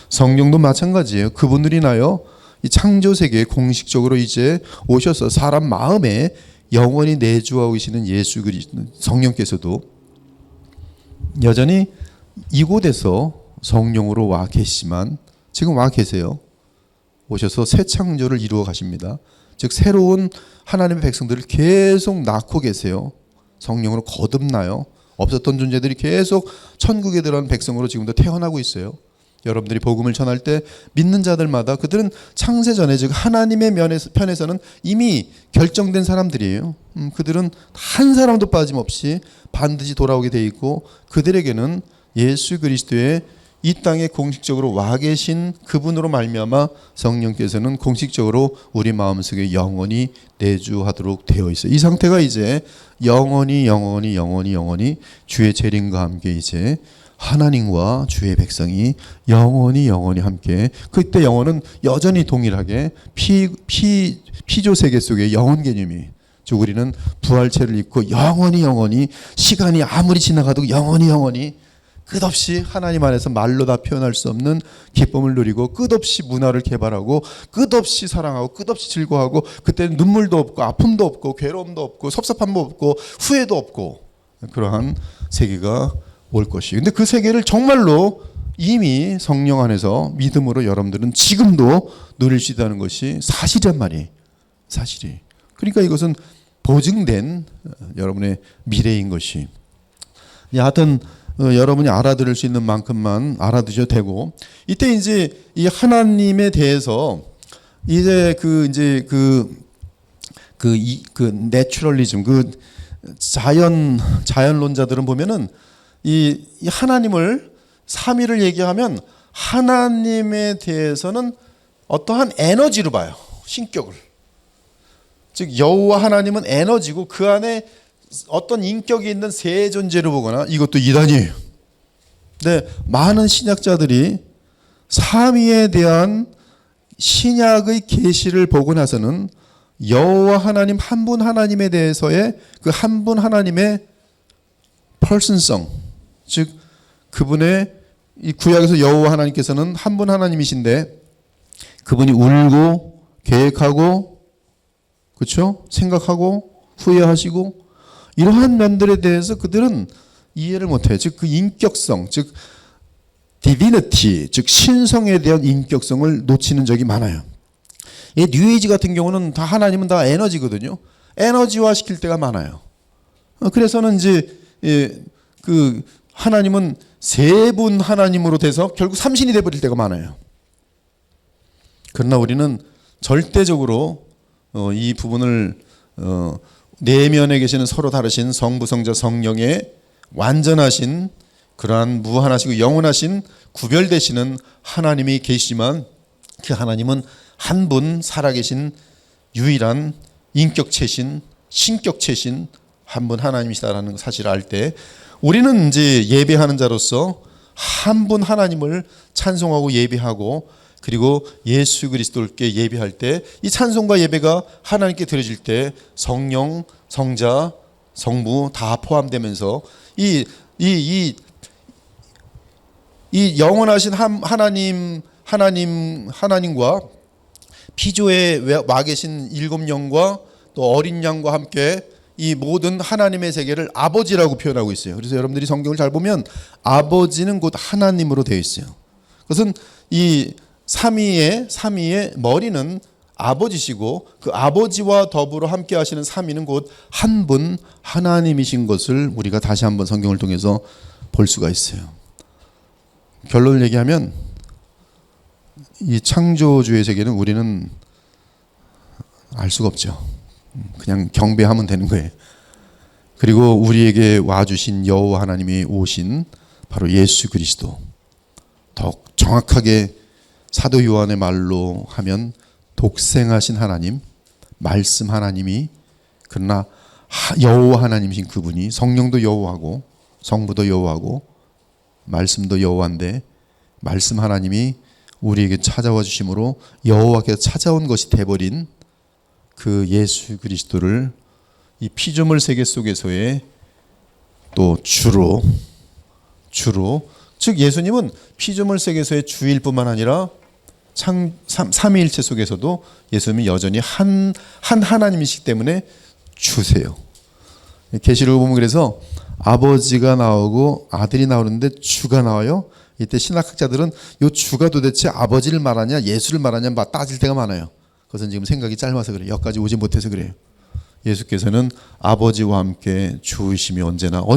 [SPEAKER 1] 성경도 마찬가지예요. 그분들이 나요 이 창조 세계에 공식적으로 이제 오셔서 사람 마음에 영원히 내주하고 계시는 예수 그리스도 성령께서도 여전히 이곳에서 성령으로 와 계시지만 지금 와 계세요. 오셔서 새 창조를 이루어 가십니다. 즉 새로운 하나님의 백성들을 계속 낳고 계세요. 성령으로 거듭나요. 없었던 존재들이 계속 천국에 들어간 백성으로 지금도 태어나고 있어요. 여러분들이 복음을 전할 때 믿는 자들마다 그들은 창세전에 즉 하나님의 편에서는 이미 결정된 사람들이에요. 그들은 한 사람도 빠짐없이 반드시 돌아오게 돼 있고 그들에게는 예수 그리스도의 이 땅에 공식적으로 와 계신 그분으로 말미암아 성령께서는 공식적으로 우리 마음속에 영원히 내주하도록 되어 있어요. 이 상태가 이제 영원히 주의 재림과 함께 이제 하나님과 주의 백성이 영원히 함께, 그때 영원은 여전히 동일하게 피조 세계 속의 영원 개념이, 즉 우리는 부활체를 입고 영원히 시간이 아무리 지나가도 영원히 끝없이 하나님 안에서 말로 다 표현할 수 없는 기쁨을 누리고 끝없이 문화를 개발하고 끝없이 사랑하고 끝없이 즐거워하고, 그때는 눈물도 없고 아픔도 없고 괴로움도 없고 섭섭함도 없고 후회도 없고 그러한 세계가 올 것이에요. 근데 그 세계를 정말로 이미 성령 안에서 믿음으로 여러분들은 지금도 누릴 수 있다는 것이 사실이란 말이에요. 사실이. 그러니까 이것은 보증된 여러분의 미래인 것이. 하여튼 여러분이 알아들을 수 있는 만큼만 알아두셔도 되고, 이때 이제 이 하나님에 대해서 이제 그 내추럴리즘, 그 자연론자들은 보면은 이 하나님을, 삼위를 얘기하면 하나님에 대해서는 어떠한 에너지로 봐요. 신격을. 즉 여호와 하나님은 에너지고 그 안에 어떤 인격이 있는 세 존재로 보거나, 이것도 이단이에요. 근데 많은 신약자들이 삼위에 대한 신약의 계시를 보고 나서는 여호와 하나님 한 분 하나님에 대해서의 그 한 분 하나님의 person성, 즉 그분의 이 구약에서 여호와 하나님께서는 한 분 하나님이신데 그분이 울고 계획하고 그렇죠? 생각하고 후회하시고 이러한 면들에 대해서 그들은 이해를 못해요. 즉 그 인격성, 즉 divinity, 즉 신성에 대한 인격성을 놓치는 적이 많아요. 이 뉴에이지 같은 경우는 다 하나님은 다 에너지거든요. 에너지화 시킬 때가 많아요. 그래서는 이제 그 하나님은 세 분 하나님으로 돼서 결국 삼신이 돼버릴 때가 많아요. 그러나 우리는 절대적으로 이 부분을 내면에 계시는 서로 다르신 성부, 성자, 성령의 완전하신 그러한 무한하시고 영원하신 구별되시는 하나님이 계시지만 그 하나님은 한 분 살아계신 유일한 인격체신, 신격체신 한 분 하나님이시다라는 사실을 알 때 우리는 이제 예배하는 자로서 한 분 하나님을 찬송하고 예배하고, 그리고 예수 그리스도께 예배할 때 이 찬송과 예배가 하나님께 드려질 때 성령, 성자, 성부 다 포함되면서 이 영원하신 하나님과 피조에 와 계신 일곱 영과 또 어린 양과 함께 이 모든 하나님의 세계를 아버지라고 표현하고 있어요. 그래서 여러분들이 성경을 잘 보면 아버지는 곧 하나님으로 되어 있어요. 그것은 이 삼위의 머리는 아버지시고 그 아버지와 더불어 함께 하시는 삼위는 곧 한 분 하나님이신 것을 우리가 다시 한번 성경을 통해서 볼 수가 있어요. 결론을 얘기하면 이 창조주의 세계는 우리는 알 수가 없죠. 그냥 경배하면 되는 거예요. 그리고 우리에게 와주신 여호와 하나님이 오신 바로 예수 그리스도, 더 정확하게 사도 요한의 말로 하면 독생하신 하나님, 말씀 하나님이, 그러나 여호와 하나님이신 그분이, 성령도 여호와고 성부도 여호와고 말씀도 여호와인데, 말씀 하나님이 우리에게 찾아와 주심으로 여호와께서 찾아온 것이 돼버린 그 예수 그리스도를 이 피조물 세계 속에서의 또 주로, 즉 예수님은 피조물 세계에서의 주일 뿐만 아니라 삼위일체 속에서도 예수님이 여전히 한 하나님이시기 때문에 주세요. 계시록을 보면 그래서 아버지가 나오고 아들이 나오는데 주가 나와요. 이때 신학학자들은 이 주가 도대체 아버지를 말하냐 예수를 말하냐 따질 때가 많아요. 그것은 지금 생각이 짧아서 그래요. 여기까지 오지 못해서 그래요. 예수께서는 아버지와 함께 주이심이 언제나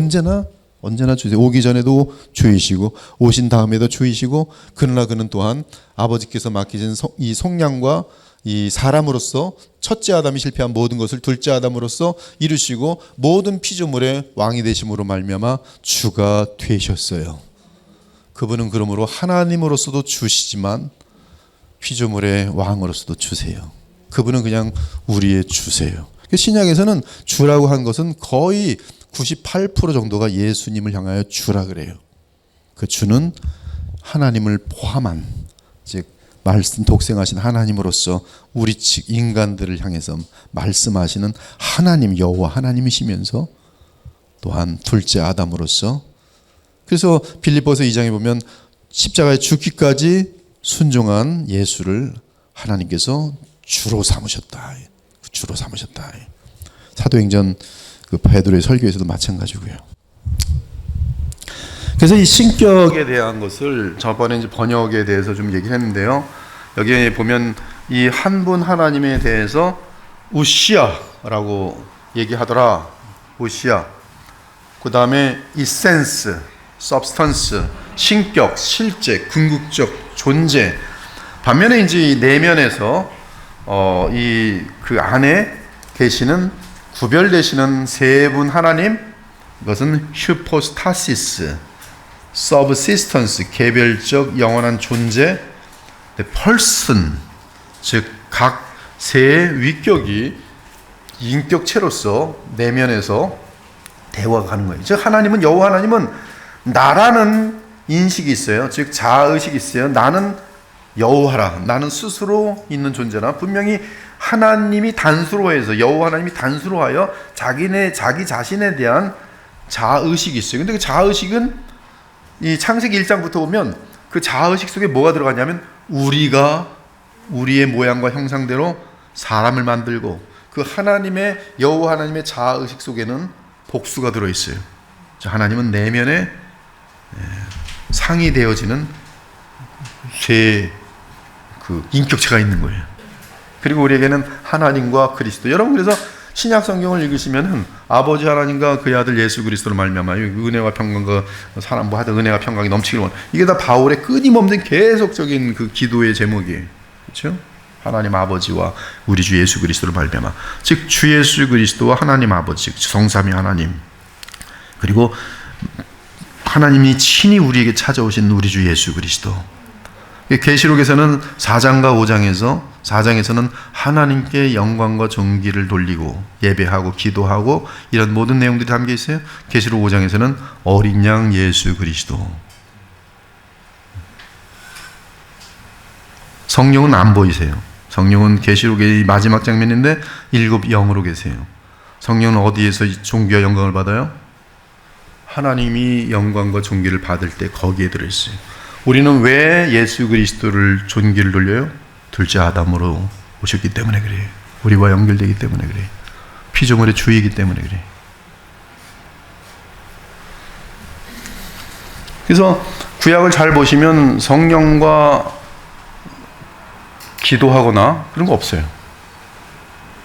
[SPEAKER 1] 주세요. 오기 전에도 주이시고 오신 다음에도 주이시고, 그러나 그는 또한 아버지께서 맡기신 이 속량과 이 사람으로서 첫째 아담이 실패한 모든 것을 둘째 아담으로서 이루시고 모든 피조물의 왕이 되심으로 말미암아 주가 되셨어요. 그분은 그러므로 하나님으로서도 주시지만 피조물의 왕으로서도 주세요. 그분은 그냥 우리의 주세요. 신약에서는 주라고 한 것은 거의 98% 정도가 예수님을 향하여 주라 그래요. 그 주는 하나님을 포함한, 즉 말씀 독생하신 하나님으로서 우리 즉 인간들을 향해서 말씀하시는 하나님 여호와 하나님이시면서 또한 둘째 아담으로서, 그래서 빌립보서 2장에 보면 십자가에 죽기까지 순종한 예수를 하나님께서 주로 삼으셨다. 사도행전 그 베드로의 설교에서도 마찬가지고요. 그래서 이 신격에 대한 것을 저번에 이제 번역에 대해서 좀 얘기를 했는데요. 여기 보면 이 한 분 하나님에 대해서 우시아라고 얘기하더라. 우시아. 그 다음에 이센스, substance, 신격, 실제, 궁극적 존재. 반면에 이제 내면에서 이 그 안에 계시는 구별되시는 세 분 하나님, 이것은 hypostasis, subsistence, 개별적 영원한 존재, person, 즉 각 세 위격이 인격체로서 내면에서 대화가 가는 거예요. 즉 하나님은, 여호와 하나님은 나라는 인식이 있어요. 즉 자아의식이 있어요. 나는 여호와라, 나는 스스로 있는 존재나, 분명히 하나님이 단수로해서, 여호와 하나님이 단수로하여 자기 자신에 대한 자아의식이 있어요. 근데 그 자아의식은 이 창세기 1장부터 보면 그 자아의식 속에 뭐가 들어가냐면 우리가 우리의 모양과 형상대로 사람을 만들고, 그 하나님의 여호와 하나님의 자아의식 속에는 복수가 들어있어요. 하나님은 내면에 상이되어지는 세 그 인격체가 있는 거예요. 그리고 우리에게는 하나님과 그리스도. 여러분 그래서 신약 성경을 읽으시면은 아버지 하나님과 그의 아들 예수 그리스도로 말미암아 은혜와 평강과 사람 뭐 하든 은혜와 평강이 넘치기를 원. 이게 다 바울의 끊임없는 계속적인 그 기도의 제목이에요. 그렇죠? 하나님 아버지와 우리 주 예수 그리스도로 말미암아. 즉 주 예수 그리스도와 하나님 아버지, 성삼위 하나님. 그리고 하나님이 친히 우리에게 찾아오신 우리 주 예수 그리스도. 계시록에서는 4장과 5장에서 4장에서는 하나님께 영광과 존귀를 돌리고 예배하고 기도하고 이런 모든 내용들이 담겨 있어요. 계시록 5장에서는 어린 양 예수 그리스도. 성령은 안 보이세요. 성령은 계시록의 마지막 장면인데 7 영으로 계세요. 성령은 어디에서 존귀와 영광을 받아요? 하나님이 영광과 존귀를 받을 때 거기에 들어있어요. 우리는 왜 예수 그리스도를 존귀를 돌려요? 둘째 아담으로 오셨기 때문에 그래요. 우리와 연결되기 때문에 그래요. 피조물의 주이기 때문에 그래요. 그래서 구약을 잘 보시면 성령과 기도하거나 그런 거 없어요.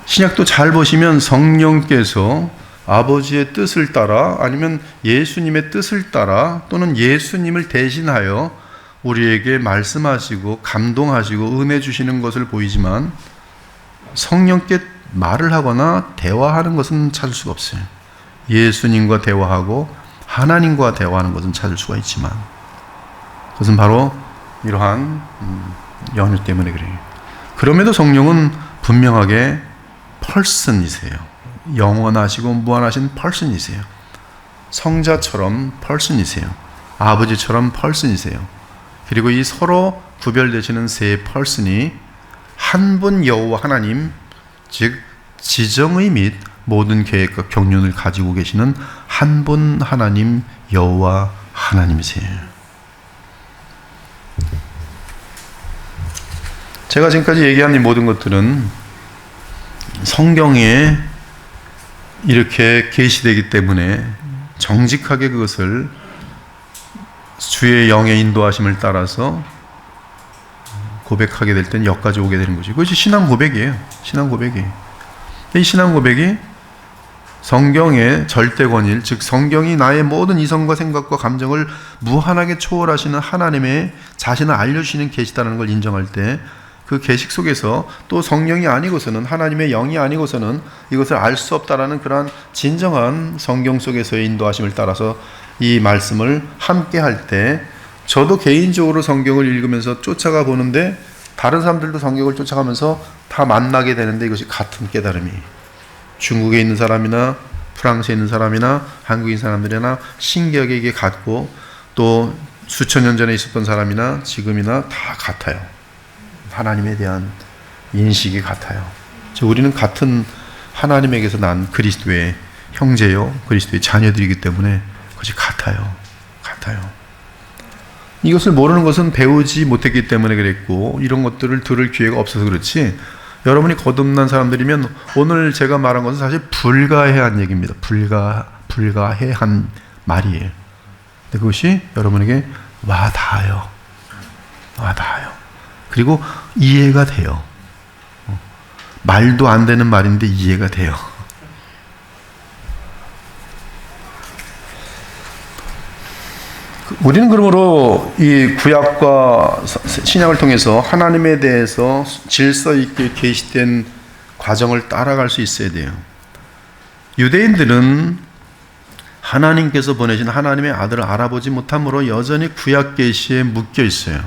[SPEAKER 1] 신약도 잘 보시면 성령께서 아버지의 뜻을 따라 아니면 예수님의 뜻을 따라 또는 예수님을 대신하여 우리에게 말씀하시고 감동하시고 은혜 주시는 것을 보이지만 성령께 말을 하거나 대화하는 것은 찾을 수가 없어요. 예수님과 대화하고 하나님과 대화하는 것은 찾을 수가 있지만 그것은 바로 이러한 연유 때문에 그래요. 그럼에도 성령은 분명하게 펄슨이세요. 영원하시고 무한하신 펄슨이세요. 성자처럼 펄슨이세요. 아버지처럼 펄슨이세요. 그리고 이 서로 구별되시는 세 펄슨이 한 분 여호와 하나님, 즉 지정의 및 모든 계획과 경륜을 가지고 계시는 한 분 하나님 여호와 하나님이세요. 제가 지금까지 얘기한 이 모든 것들은 성경에 이렇게 계시되기 때문에 정직하게 그것을 주의 영의 인도하심을 따라서 고백하게 될 때는 여기까지 오게 되는 것이고, 그것이 신앙 고백이에요. 신앙 고백이에요. 이 신앙 고백이 성경의 절대 권위를, 즉 성경이 나의 모든 이성과 생각과 감정을 무한하게 초월하시는 하나님의 자신을 알려주시는 계시다는 걸 인정할 때, 그 계식 속에서 또 성령이 아니고서는, 하나님의 영이 아니고서는 이것을 알 수 없다라는 그러한 진정한 성경 속에서의 인도하심을 따라서 이 말씀을 함께 할 때, 저도 개인적으로 성경을 읽으면서 쫓아가 보는데 다른 사람들도 성경을 쫓아가면서 다 만나게 되는데, 이것이 같은 깨달음이 중국에 있는 사람이나 프랑스에 있는 사람이나 한국인 사람들이나 신기하게 이게 같고, 또 수천 년 전에 있었던 사람이나 지금이나 다 같아요. 하나님에 대한 인식이 같아요. 우리는 같은 하나님에게서 난 그리스도의 형제요, 그리스도의 자녀들이기 때문에 그것이 같아요. 이것을 모르는 것은 배우지 못했기 때문에 그랬고, 이런 것들을 들을 기회가 없어서 그렇지, 여러분이 거듭난 사람들이면 오늘 제가 말한 것은 사실 불가해한 얘기입니다. 불가해한 말이에요. 근데 그것이 여러분에게 와닿아요. 그리고 이해가 돼요. 말도 안 되는 말인데 이해가 돼요. 우리는 그러므로 이 구약과 신약을 통해서 하나님에 대해서 질서 있게 계시된 과정을 따라갈 수 있어야 돼요. 유대인들은 하나님께서 보내신 하나님의 아들을 알아보지 못함으로 여전히 구약 계시에 묶여 있어요.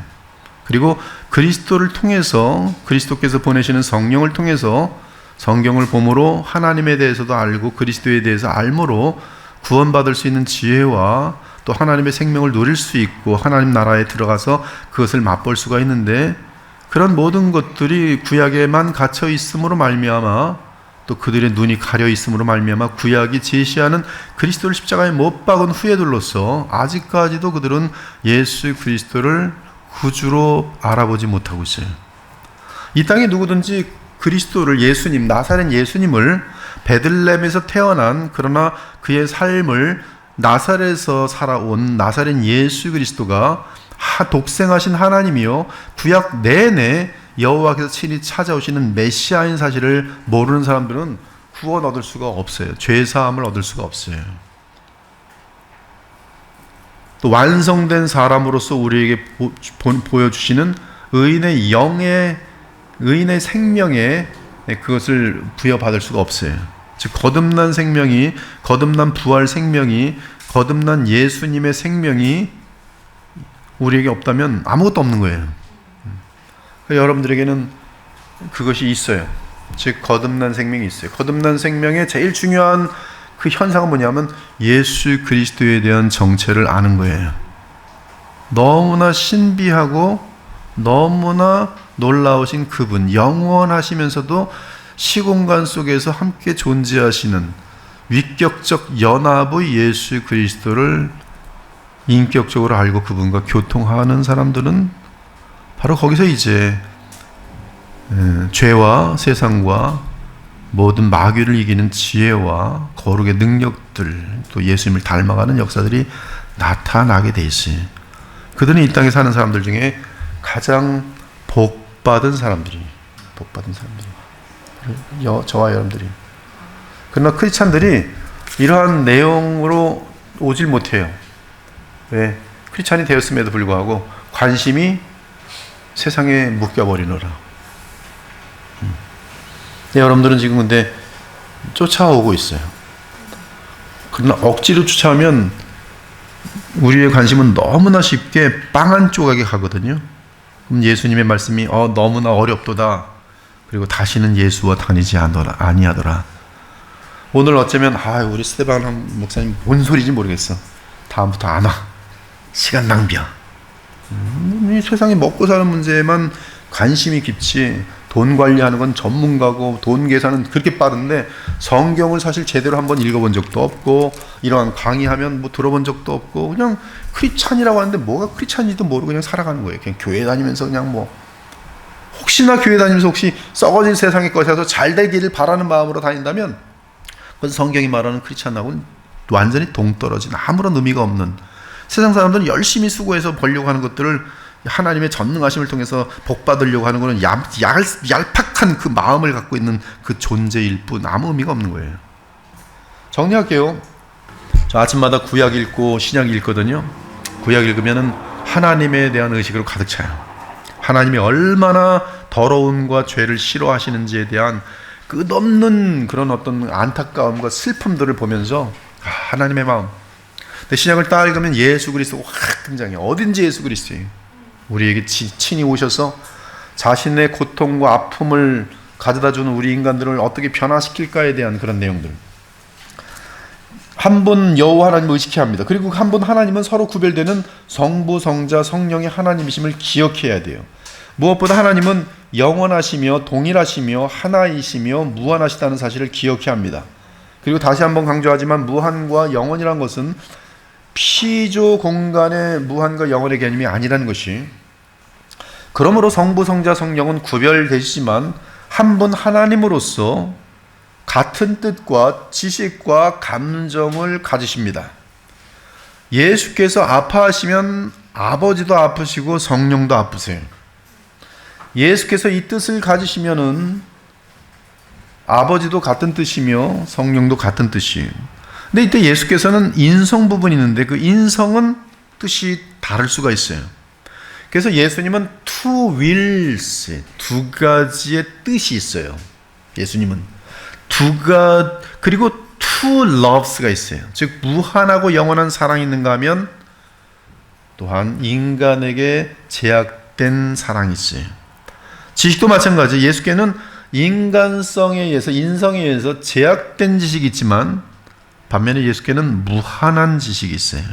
[SPEAKER 1] 그리고 그리스도를 통해서, 그리스도께서 보내시는 성령을 통해서 성경을 봄으로 하나님에 대해서도 알고 그리스도에 대해서 알므로 구원받을 수 있는 지혜와 또 하나님의 생명을 누릴 수 있고 하나님 나라에 들어가서 그것을 맛볼 수가 있는데, 그런 모든 것들이 구약에만 갇혀 있음으로 말미암아, 또 그들의 눈이 가려 있음으로 말미암아 구약이 제시하는 그리스도를 십자가에 못 박은 후예들로서 아직까지도 그들은 예수 그리스도를 구주로 알아보지 못하고 있어요. 이 땅에 누구든지 그리스도를, 예수님, 나사렛 예수님을, 베들레헴에서 태어난 그러나 그의 삶을 나사렛에서 살아온 나사렛 예수 그리스도가 독생하신 하나님이요 구약 내내 여호와께서 친히 찾아오시는 메시아인 사실을 모르는 사람들은 구원 얻을 수가 없어요. 죄사함을 얻을 수가 없어요. 또 완성된 사람으로서 우리에게 보여주시는 의인의 영의, 의인의 생명에 그것을 부여받을 수가 없어요. 즉 거듭난 생명이, 거듭난 부활 생명이, 거듭난 예수님의 생명이 우리에게 없다면 아무것도 없는 거예요. 여러분들에게는 그것이 있어요. 즉 거듭난 생명이 있어요. 거듭난 생명의 제일 중요한 그 현상은 뭐냐면 예수 그리스도에 대한 정체를 아는 거예요. 너무나 신비하고 너무나 놀라우신 그분, 영원하시면서도 시공간 속에서 함께 존재하시는 위격적 연합의 예수 그리스도를 인격적으로 알고 그분과 교통하는 사람들은 바로 거기서 이제 죄와 세상과 모든 마귀를 이기는 지혜와 거룩의 능력들, 또 예수님을 닮아가는 역사들이 나타나게 돼 있어요. 그들은 이 땅에 사는 사람들 중에 가장 복받은 사람들이, 저와 여러분들이. 그러나 크리스찬들이 이러한 내용으로 오질 못해요. 왜? 크리스찬이 되었음에도 불구하고 관심이 세상에 묶여버리노라. 네, 여러분들은 지금 근데 쫓아오고 있어요. 그러나 억지로 쫓아오면 우리의 관심은 너무나 쉽게 빵 한 조각에 가거든요. 그럼 예수님의 말씀이 너무나 어렵도다. 그리고 다시는 예수와 다니지 아니하더라. 오늘 어쩌면 우리 스테반 목사님 뭔 소리인지 모르겠어. 다음부터 안 와. 시간 낭비야. 이 세상에 먹고 사는 문제에만 관심이 깊지, 돈 관리하는 건 전문가고 돈 계산은 그렇게 빠른데 성경을 사실 제대로 한번 읽어본 적도 없고 이러한 강의하면 뭐 들어본 적도 없고 그냥 크리스찬이라고 하는데 뭐가 크리스찬인지도 모르고 그냥 살아가는 거예요. 그냥 교회 다니면서 그냥 뭐 혹시나 교회 다니면서 혹시 썩어질 세상의 것에서 잘 되기를 바라는 마음으로 다닌다면 그건 성경이 말하는 크리스찬하고는 완전히 동떨어진 아무런 의미가 없는, 세상 사람들은 열심히 수고해서 벌려고 하는 것들을 하나님의 전능하심을 통해서 복받으려고 하는 것은 얄팍한 그 마음을 갖고 있는 그 존재일 뿐 아무 의미가 없는 거예요. 정리할게요. 저 아침마다 구약 읽고 신약 읽거든요. 구약 읽으면은 하나님에 대한 의식으로 가득 차요. 하나님이 얼마나 더러움과 죄를 싫어하시는지에 대한 끝없는 그런 어떤 안타까움과 슬픔들을 보면서 하나님의 마음. 근데 신약을 딱 읽으면 예수 그리스도가 확 등장해요. 어딘지 예수 그리스도예요. 우리에게 친히 오셔서 자신의 고통과 아픔을 가져다주는 우리 인간들을 어떻게 변화시킬까에 대한 그런 내용들. 한 분 여호와 하나님을 의식해야 합니다. 그리고 한 분 하나님은 서로 구별되는 성부, 성자, 성령의 하나님이심을 기억해야 돼요. 무엇보다 하나님은 영원하시며 동일하시며 하나이시며 무한하시다는 사실을 기억해야 합니다. 그리고 다시 한번 강조하지만 무한과 영원이란 것은 피조 공간의 무한과 영원의 개념이 아니라는 것이, 그러므로 성부, 성자, 성령은 구별되시지만 한 분 하나님으로서 같은 뜻과 지식과 감정을 가지십니다. 예수께서 아파하시면 아버지도 아프시고 성령도 아프세요. 예수께서 이 뜻을 가지시면은 아버지도 같은 뜻이며 성령도 같은 뜻이에요. 근데 이때 예수께서는 인성 부분이 있는데 그 인성은 뜻이 다를 수가 있어요. 그래서 예수님은 two wills, 두 가지의 뜻이 있어요. 예수님은 그리고 two loves가 있어요. 즉 무한하고 영원한 사랑이 있는가 하면 또한 인간에게 제약된 사랑이 있어요. 지식도 마찬가지. 예수께는 인간성에 의해서, 인성에 의해서 제약된 지식이 있지만 반면에 예수께는 무한한 지식이 있어요.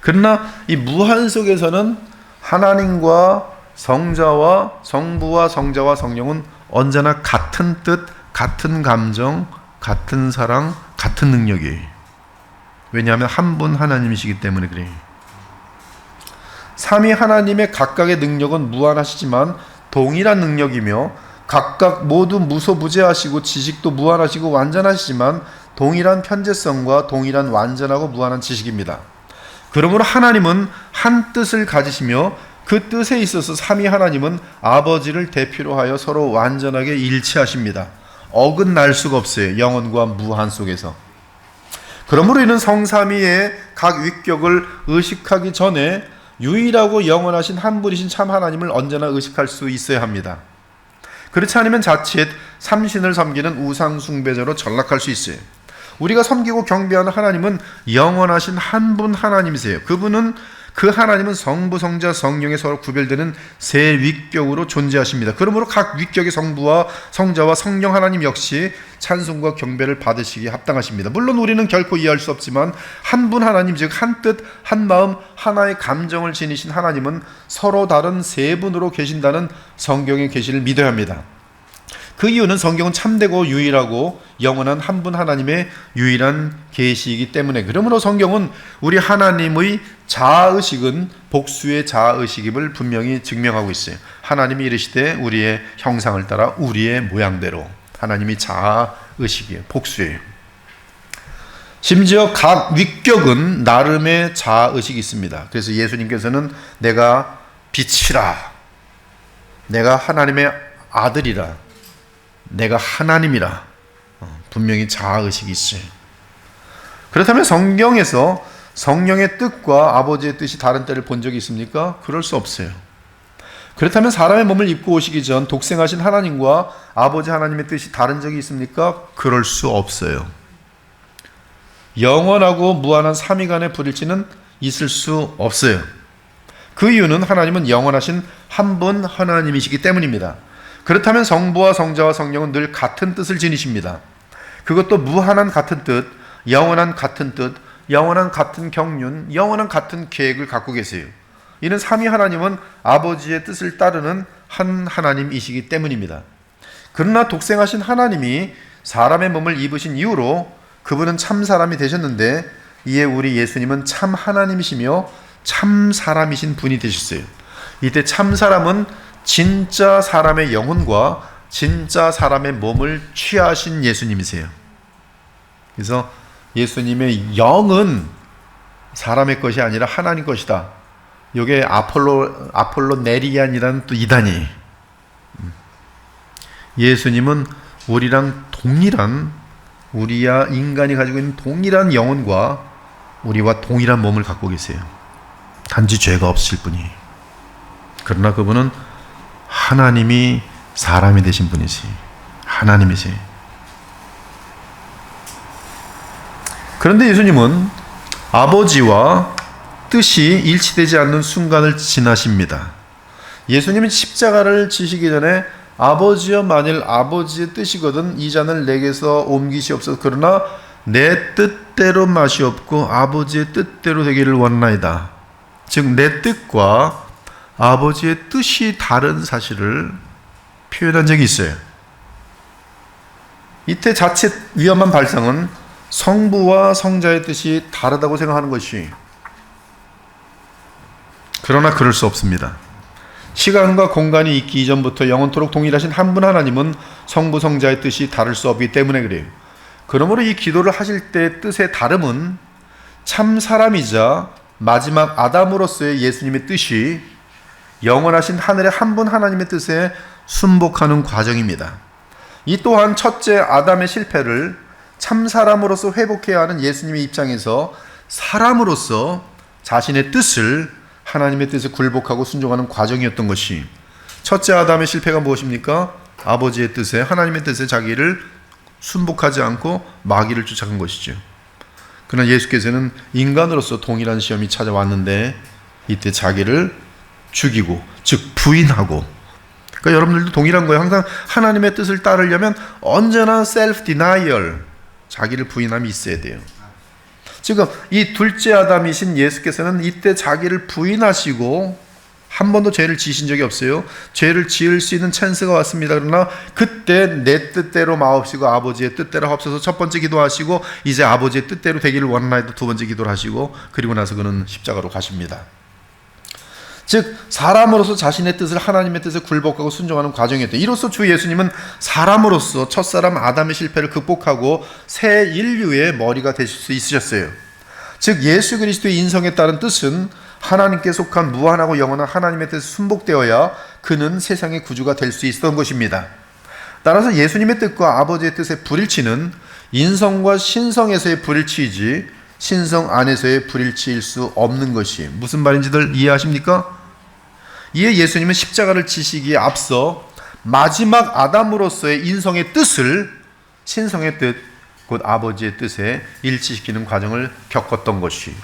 [SPEAKER 1] 그러나 이 무한 속에서는 하나님과 성부와 성자와 성령은 언제나 같은 뜻, 같은 감정, 같은 사랑, 같은 능력이에요. 왜냐하면 한 분 하나님이시기 때문에 그래요. 삼위 하나님의 각각의 능력은 무한하시지만 동일한 능력이며 각각 모두 무소부재하시고 지식도 무한하시고 완전하시지만 동일한 편재성과 동일한 완전하고 무한한 지식입니다. 그러므로 하나님은 한 뜻을 가지시며 그 뜻에 있어서 삼위 하나님은 아버지를 대표로 하여 서로 완전하게 일치하십니다. 어긋날 수가 없어요. 영원과 무한 속에서. 그러므로 이는 성삼위의 각 위격을 의식하기 전에 유일하고 영원하신 한 분이신 참 하나님을 언제나 의식할 수 있어야 합니다. 그렇지 않으면 자칫 삼신을 섬기는 우상 숭배자로 전락할 수 있어요. 우리가 섬기고 경배하는 하나님은 영원하신 한 분 하나님이세요. 그 하나님은 성부, 성자, 성령에 서로 구별되는 세 위격으로 존재하십니다. 그러므로 각 위격의 성부와 성자와 성령 하나님 역시 찬송과 경배를 받으시기에 합당하십니다. 물론 우리는 결코 이해할 수 없지만 한 분 하나님, 즉 한 뜻, 한 마음, 하나의 감정을 지니신 하나님은 서로 다른 세 분으로 계신다는 성경의 계시를 믿어야 합니다. 그 이유는 성경은 참되고 유일하고 영원한 한 분 하나님의 유일한 계시이기 때문에, 그러므로 성경은 우리 하나님의 자아의식은 복수의 자아의식임을 분명히 증명하고 있어요. 하나님이 이르시되 우리의 형상을 따라 우리의 모양대로. 하나님이 자아의식이에요. 복수예요. 심지어 각 위격은 나름의 자아의식이 있습니다. 그래서 예수님께서는 내가 빛이라, 내가 하나님의 아들이라, 내가 하나님이라 분명히 자아의식이 있어요. 그렇다면 성경에서 성령의 뜻과 아버지의 뜻이 다른 때를 본 적이 있습니까? 그럴 수 없어요. 그렇다면 사람의 몸을 입고 오시기 전 독생하신 하나님과 아버지 하나님의 뜻이 다른 적이 있습니까? 그럴 수 없어요. 영원하고 무한한 삼위간의 불일치는 있을 수 없어요. 그 이유는 하나님은 영원하신 한 분 하나님이시기 때문입니다. 그렇다면 성부와 성자와 성령은 늘 같은 뜻을 지니십니다. 그것도 무한한 같은 뜻, 영원한 같은 뜻, 영원한 같은 경륜, 영원한 같은 계획을 갖고 계세요. 이는 삼위 하나님은 아버지의 뜻을 따르는 한 하나님이시기 때문입니다. 그러나 독생하신 하나님이 사람의 몸을 입으신 이후로 그분은 참 사람이 되셨는데, 이에 우리 예수님은 참 하나님이시며 참 사람이신 분이 되셨어요. 이때 참 사람은 진짜 사람의 영혼과 진짜 사람의 몸을 취하신 예수님이세요. 그래서 예수님의 영은 사람의 것이 아니라 하나님 것이다. 이게 아폴로 네리안이라는 또 이단이. 예수님은 우리랑 동일한, 우리야 인간이 가지고 있는 동일한 영혼과 우리와 동일한 몸을 갖고 계세요. 단지 죄가 없으실 뿐이에요. 그러나 그분은 하나님이 사람이 되신 분이시, 하나님이세요. 그런데 예수님은 아버지와 뜻이 일치되지 않는 순간을 지나십니다. 예수님은 십자가를 지시기 전에 아버지여, 만일 아버지의 뜻이거든 이 잔을 내게서 옮기시옵소서. 그러나 내 뜻대로 마시옵고 아버지의 뜻대로 되기를 원하나이다. 즉 내 뜻과 아버지의 뜻이 다른 사실을 표현한 적이 있어요. 이때 자칫 위험한 발상은 성부와 성자의 뜻이 다르다고 생각하는 것이, 그러나 그럴 수 없습니다. 시간과 공간이 있기 이전부터 영원토록 동일하신 한 분 하나님은 성부 성자의 뜻이 다를 수 없기 때문에 그래요. 그러므로 이 기도를 하실 때의 뜻의 다름은 참 사람이자 마지막 아담으로서의 예수님의 뜻이 영원하신 하늘의 한 분 하나님의 뜻에 순복하는 과정입니다. 이 또한 첫째 아담의 실패를 참 사람으로서 회복해야 하는 예수님의 입장에서 사람으로서 자신의 뜻을, 하나님의 뜻에 굴복하고 순종하는 과정이었던 것이, 첫째 아담의 실패가 무엇입니까? 아버지의 뜻에, 하나님의 뜻에 자기를 순복하지 않고 마귀를 쫓아간 것이죠. 그러나 예수께서는 인간으로서 동일한 시험이 찾아왔는데 이때 자기를 죽이고, 즉 부인하고, 그러니까 여러분들도 동일한 거예요. 항상 하나님의 뜻을 따르려면 언제나 self denial, 자기를 부인함이 있어야 돼요. 지금 이 둘째 아담이신 예수께서는 이때 자기를 부인하시고 한 번도 죄를 지으신 적이 없어요. 죄를 지을 수 있는 찬스가 왔습니다. 그러나 그때 내 뜻대로 마옵시고 아버지의 뜻대로 하옵소서 첫 번째 기도하시고, 이제 아버지의 뜻대로 되기를 원하나이다 두 번째 기도를 하시고, 그리고 나서 그는 십자가로 가십니다. 즉 사람으로서 자신의 뜻을 하나님의 뜻에 굴복하고 순종하는 과정이었다. 이로써 주 예수님은 사람으로서 첫사람 아담의 실패를 극복하고 새 인류의 머리가 되실 수 있으셨어요. 즉 예수 그리스도의 인성에 따른 뜻은 하나님께 속한 무한하고 영원한 하나님의 뜻에 순복되어야 그는 세상의 구주가 될 수 있었던 것입니다. 따라서 예수님의 뜻과 아버지의 뜻의 불일치는 인성과 신성에서의 불일치이지 신성 안에서의 불일치일 수 없는 것이, 무슨 말인지들 이해하십니까? 이에 예수님은 십자가를 지시기에 앞서 마지막 아담으로서의 인성의 뜻을 신성의 뜻, 곧 아버지의 뜻에 일치시키는 과정을 겪었던 것이,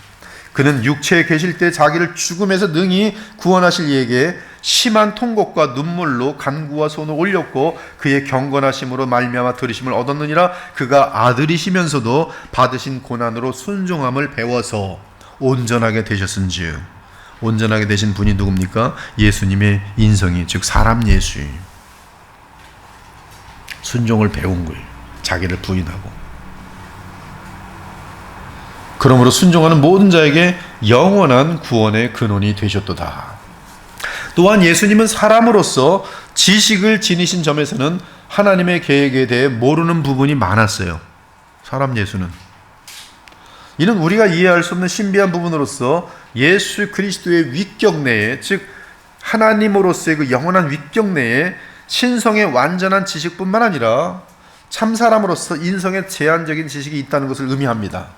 [SPEAKER 1] 그는 육체에 계실 때 자기를 죽음에서 능히 구원하실 이에게 심한 통곡과 눈물로 간구와 손을 올렸고 그의 경건하심으로 말미암아 들으심을 얻었느니라. 그가 아들이시면서도 받으신 고난으로 순종함을 배워서 온전하게 되셨은즉. 온전하게 되신 분이 누굽니까? 예수님의 인성이, 즉 사람 예수님. 순종을 배운 거예요. 자기를 부인하고. 그러므로 순종하는 모든 자에게 영원한 구원의 근원이 되셨도다. 또한 예수님은 사람으로서 지식을 지니신 점에서는 하나님의 계획에 대해 모르는 부분이 많았어요. 사람 예수는. 이는 우리가 이해할 수 없는 신비한 부분으로서 예수 그리스도의 위격 내에, 즉 하나님으로서의 그 영원한 위격 내에 신성의 완전한 지식뿐만 아니라 참 사람으로서 인성의 제한적인 지식이 있다는 것을 의미합니다.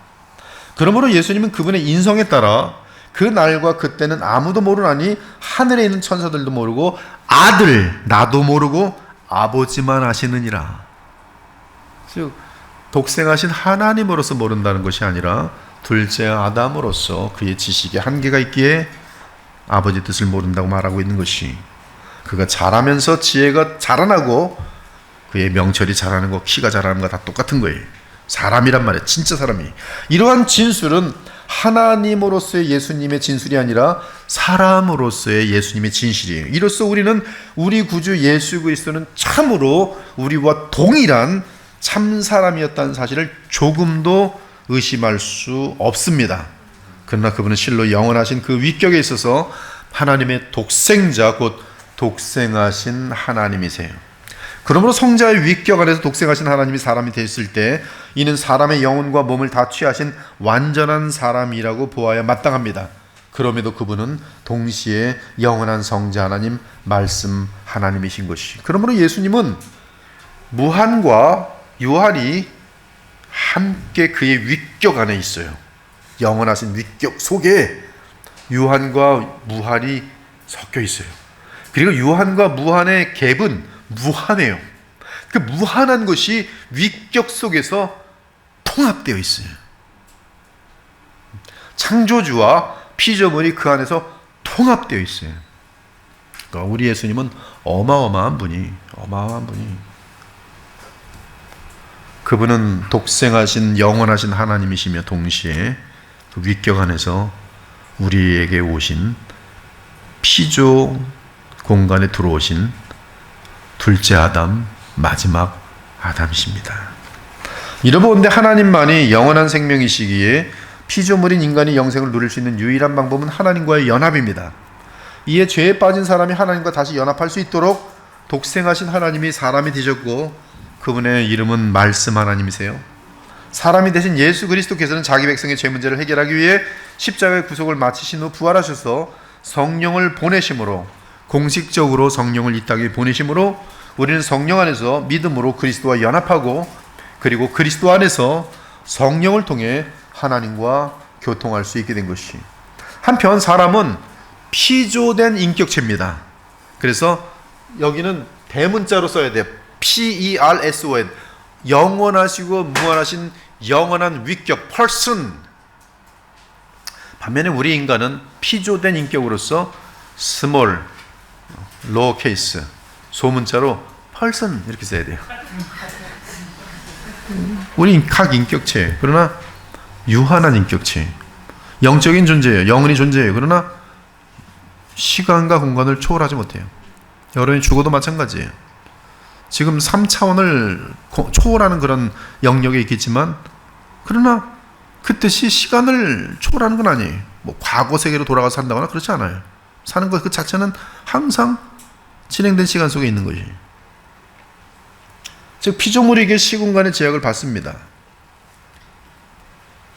[SPEAKER 1] 그러므로 예수님은 그분의 인성에 따라 그 날과 그때는 아무도 모르나니 하늘에 있는 천사들도 모르고 아들 나도 모르고 아버지만 아시느니라. 즉 독생하신 하나님으로서 모른다는 것이 아니라 둘째 아담으로서 그의 지식에 한계가 있기에 아버지 뜻을 모른다고 말하고 있는 것이, 그가 자라면서 지혜가 자라나고 그의 명철이 자라는 거, 키가 자라는 거 다 똑같은 거예요. 사람이란 말이에요. 진짜 사람이. 이러한 진술은 하나님으로서의 예수님의 진술이 아니라 사람으로서의 예수님의 진실이에요. 이로써 우리는 우리 구주 예수 그리스도는 참으로 우리와 동일한 참 사람이었다는 사실을 조금도 의심할 수 없습니다. 그러나 그분은 실로 영원하신 그 위격에 있어서 하나님의 독생자, 곧 독생하신 하나님이세요. 그러므로 성자의 위격 안에서 독생하신 하나님이 사람이 됐을 때 이는 사람의 영혼과 몸을 다 취하신 완전한 사람이라고 보아야 마땅합니다. 그럼에도 그분은 동시에 영원한 성자 하나님, 말씀 하나님이신 것이. 그러므로 예수님은 무한과 유한이 함께 그의 위격 안에 있어요. 영원하신 위격 속에 유한과 무한이 섞여 있어요. 그리고 유한과 무한의 갭은 무한해요. 그 무한한 것이 위격 속에서 통합되어 있어요. 창조주와 피조물이 그 안에서 통합되어 있어요. 그러니까 우리 예수님은 어마어마한 분이. 그분은 독생하신 영원하신 하나님이시며 동시에 그 위격 안에서 우리에게 오신 피조 공간에 들어오신 둘째 아담, 마지막 아담이십니다. 이러본데 하나님만이 영원한 생명이시기에 피조물인 인간이 영생을 누릴 수 있는 유일한 방법은 하나님과의 연합입니다. 이에 죄에 빠진 사람이 하나님과 다시 연합할 수 있도록 독생하신 하나님이 사람이 되셨고 그분의 이름은 말씀 하나님이세요. 사람이 되신 예수 그리스도께서는 자기 백성의 죄 문제를 해결하기 위해 십자가의 구속을 마치신 후 부활하셔서 성령을 보내심으로, 공식적으로 성령을 이 땅에 보내심으로 우리는 성령 안에서 믿음으로 그리스도와 연합하고, 그리고 그리스도 안에서 성령을 통해 하나님과 교통할 수 있게 된 것이. 한편 사람은 피조된 인격체입니다. 그래서 여기는 대문자로 써야 돼요. P-E-R-S-O-N. 영원하시고 무한하신 영원한 위격, person. 반면에 우리 인간은 피조된 인격으로서 small, lower case, 소문자로 person 이렇게 써야 돼요. 우리 각 인격체, 그러나 유한한 인격체, 영적인 존재예요. 영원히 존재해요. 그러나 시간과 공간을 초월하지 못해요. 여러분이 죽어도 마찬가지예요. 지금 3차원을 초월하는 그런 영역에 있겠지만, 그러나 그 뜻이 시간을 초월하는 건 아니에요. 뭐 과거 세계로 돌아가서 산다거나 그렇지 않아요. 사는 것 그 자체는 항상 진행된 시간 속에 있는 것이. 즉 피조물에게 시공간의 제약을 받습니다.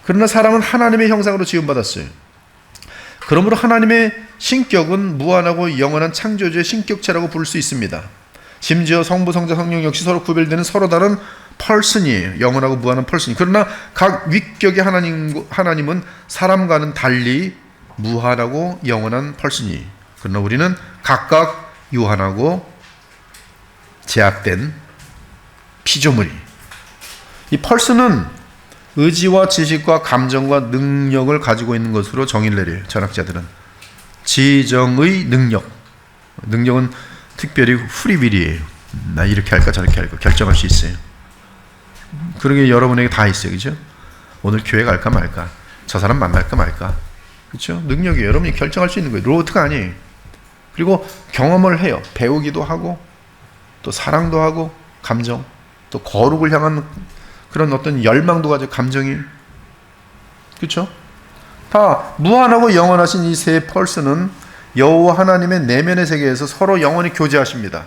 [SPEAKER 1] 그러나 사람은 하나님의 형상으로 지음받았어요. 그러므로 하나님의 신격은 무한하고 영원한 창조주의 신격체라고 부를 수 있습니다. 심지어 성부, 성자, 성령 역시 서로 구별되는 서로 다른 펄슨이에요. 영원하고 무한한 펄슨이. 그러나 각 위격의 하나님은 사람과는 달리 무한하고 영원한 펄슨이. 그러나 우리는 각각 유한하고 제약된 피조물이. 이 펄슨은 의지와 지식과 감정과 능력을 가지고 있는 것으로 정의를 내려요. 철학자들은 지정의 능력. 능력은 특별히 프리윌이에요. 나 이렇게 할까 저렇게 할까 결정할 수 있어요. 그런 게 여러분에게 다 있어요. 그죠? 오늘 교회 갈까 말까, 저 사람 만날까 말까. 그렇죠? 능력이 여러분이 결정할 수 있는 거예요. 로봇가 아니에요. 그리고 경험을 해요. 배우기도 하고 또 사랑도 하고 감정, 또 거룩을 향한 그런 어떤 열망도 가지고 감정이. 그렇죠? 다 무한하고 영원하신 이 세 펄스는 여호와 하나님의 내면의 세계에서 서로 영원히 교제하십니다.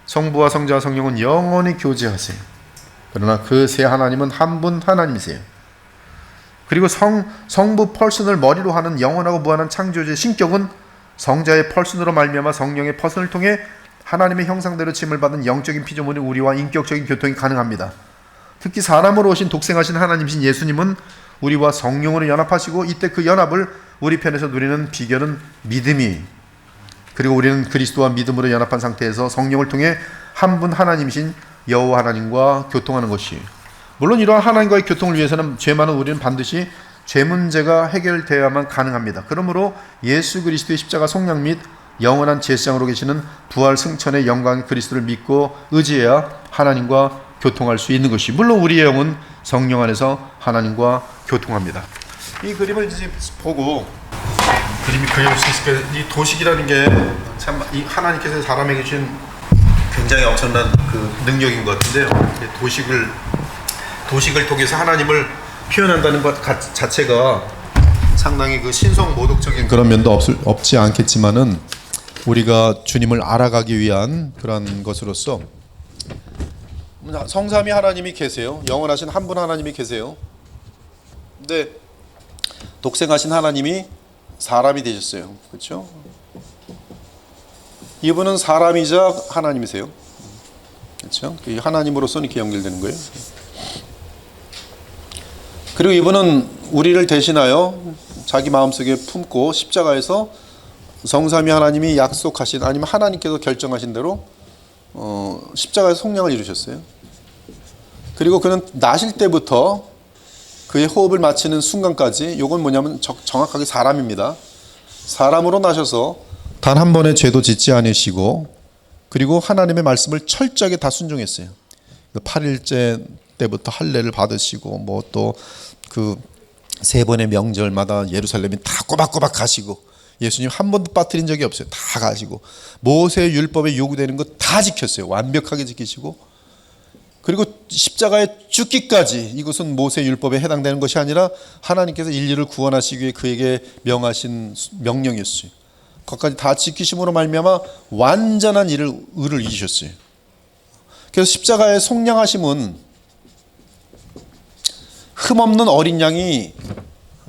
[SPEAKER 1] 성부와 성자와 성령은 영원히 교제하세요. 그러나 그 세 하나님은 한 분 하나님이세요. 그리고 성부 펄슨을 머리로 하는 영원하고 무한한 창조주의 신격은 성자의 펄슨으로 말미암아 성령의 퍼슨을 통해 하나님의 형상대로 짐을 받은 영적인 피조물인 우리와 인격적인 교통이 가능합니다. 특히 사람으로 오신 독생하신 하나님이신 예수님은 우리와 성령으로 연합하시고, 이때 그 연합을 우리 편에서 누리는 비결은 믿음이, 그리고 우리는 그리스도와 믿음으로 연합한 상태에서 성령을 통해 한 분 하나님이신 여호와 하나님과 교통하는 것이, 물론 이러한 하나님과의 교통을 위해서는 죄 많은 우리는 반드시 죄 문제가 해결되어야만 가능합니다. 그러므로 예수 그리스도의 십자가 속량 및 영원한 제사장으로 계시는 부활 승천의 영광의 그리스도를 믿고 의지해야 하나님과 교통할 수 있는 것이, 물론 우리의 영은 성령 안에서 하나님과 교통합니다. 이 그림을 이제 보고 그림이 그려질 수 있을 때, 이 도식이라는 게 참 이 하나님께서 사람에게 주신 굉장히 엄청난 그 능력인 것 같은데요. 도식을 통해서 하나님을 표현한다는 것 자체가 상당히 그 신성 모독적인 그런 면도 없지 않겠지만은, 우리가 주님을 알아가기 위한 그런 것으로서 성삼위 하나님이 계세요. 영원하신 한 분 하나님이 계세요. 근데 독생하신 하나님이 사람이 되셨어요. 그렇죠? 이분은 사람이자 하나님이세요. 그렇죠? 하나님으로서는 이렇게 연결되는 거예요. 그리고 이분은 우리를 대신하여 자기 마음속에 품고 십자가에서 성삼위 하나님이 약속하신, 아니면 하나님께서 결정하신 대로 십자가에서 속량을 이루셨어요. 그리고 그는 나실 때부터 그의 호흡을 마치는 순간까지, 이건 뭐냐면 정확하게 사람입니다. 사람으로 나셔서 단 한 번의 죄도 짓지 않으시고, 그리고 하나님의 말씀을 철저하게 다 순종했어요. 8일째 때부터 할례를 받으시고, 뭐 또 그 세 번의 명절마다 예루살렘에 다 꼬박꼬박 가시고, 예수님 한 번도 빠뜨린 적이 없어요. 다 가시고, 모세의 율법에 요구되는 것 다 지켰어요. 완벽하게 지키시고, 그리고 십자가에 죽기까지, 이것은 모세의 율법에 해당되는 것이 아니라 하나님께서 인류를 구원하시기 위해 그에게 명하신 명령이었어요. 그것까지 다 지키심으로 말미암아 완전한 의를 이루셨어요. 그래서 십자가의 속량하심은 흠없는 어린 양이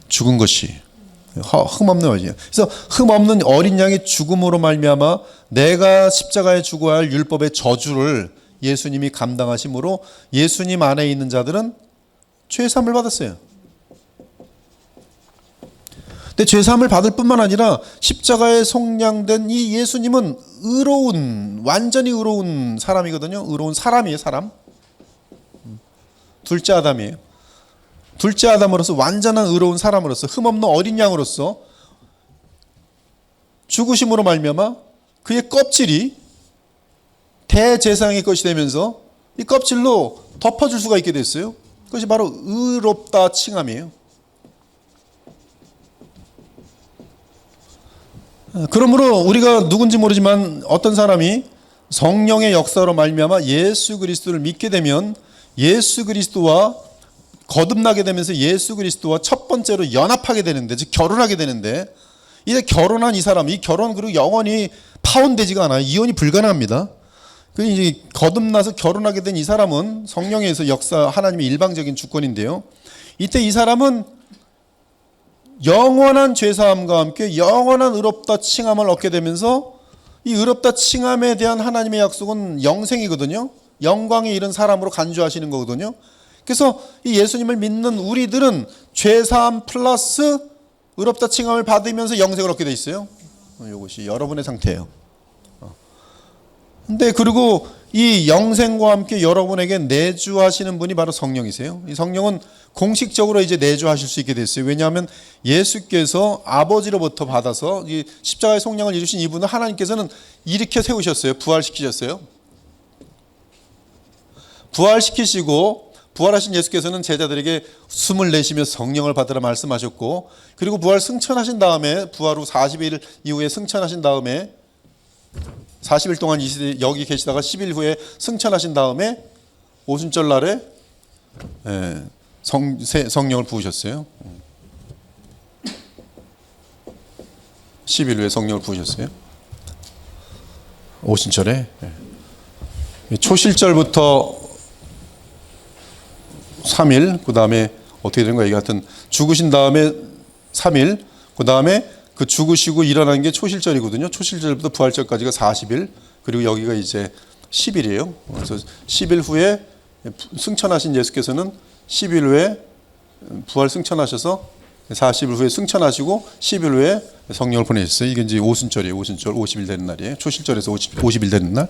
[SPEAKER 1] 죽은 것이, 흠없는 어린 양. 그래서 흠없는 어린 양의 죽음으로 말미암아 내가 십자가에 죽어야 할 율법의 저주를 예수님이 감당하심으로 예수님 안에 있는 자들은 죄사함을 받았어요. 근데 죄사함을 받을 뿐만 아니라 십자가에 속량된 이 예수님은 완전히 의로운 사람이거든요. 의로운 사람이에요, 사람. 둘째 아담이에요. 둘째 아담으로서 완전한 의로운 사람으로서, 흠없는 어린 양으로서 죽으심으로 말미암아 그의 껍질이 대제사장의 것이 되면서 이 껍질로 덮어줄 수가 있게 됐어요. 그것이 바로 의롭다 칭함이에요. 그러므로 우리가 누군지 모르지만 어떤 사람이 성령의 역사로 말미암아 예수 그리스도를 믿게 되면 예수 그리스도와 거듭나게 되면서 예수 그리스도와 첫 번째로 연합하게 되는데, 즉 결혼하게 되는데, 이제 결혼한 이 사람, 이 결혼 그리고 영원히 파혼되지가 않아요. 이혼이 불가능합니다. 그 이제 거듭나서 결혼하게 된 이 사람은 성령에 의해서 역사, 하나님의 일방적인 주권인데요. 이때 이 사람은 영원한 죄사함과 함께 영원한 의롭다 칭함을 얻게 되면서, 이 의롭다 칭함에 대한 하나님의 약속은 영생이거든요. 영광에 이른 사람으로 간주하시는 거거든요. 그래서 이 예수님을 믿는 우리들은 죄사함 플러스 의롭다 칭함을 받으면서 영생을 얻게 돼 있어요. 이것이 여러분의 상태예요. 근데 그리고 이 영생과 함께 여러분에게 내주하시는 분이 바로 성령이세요. 이 성령은 공식적으로 이제 내주하실 수 있게 됐어요. 왜냐하면 예수께서 아버지로부터 받아서 이 십자가의 속량을 이루신 이분은 하나님께서는 일으켜 세우셨어요. 부활시키셨어요. 부활시키시고, 부활하신 예수께서는 제자들에게 숨을 내쉬며 성령을 받으라 말씀하셨고, 그리고 부활 승천하신 다음에, 부활 후 40일 이후에 승천하신 다음에 40일 동안 여기 계시다가 10일 후에 승천하신 다음에 오순절 날에 성령을 부으셨어요. 10일 후에 성령을 부으셨어요. 오순절에. 초실절부터 3일, 그 다음에 어떻게 되는 거예요? 하여튼 죽으신 다음에 3일, 그 다음에 그 죽으시고 일어나는 게 초실절이거든요. 초실절부터 부활절까지가 40일, 그리고 여기가 이제 10일이에요. 그래서 10일 후에 승천하신 예수께서는 10일 후에 부활 승천하셔서 40일 후에 승천하시고 10일 후에 성령을 보내셨어요. 이게 이제 오순절이에요. 오순절 50일 되는 날이에요. 초실절에서 50일 되는 날.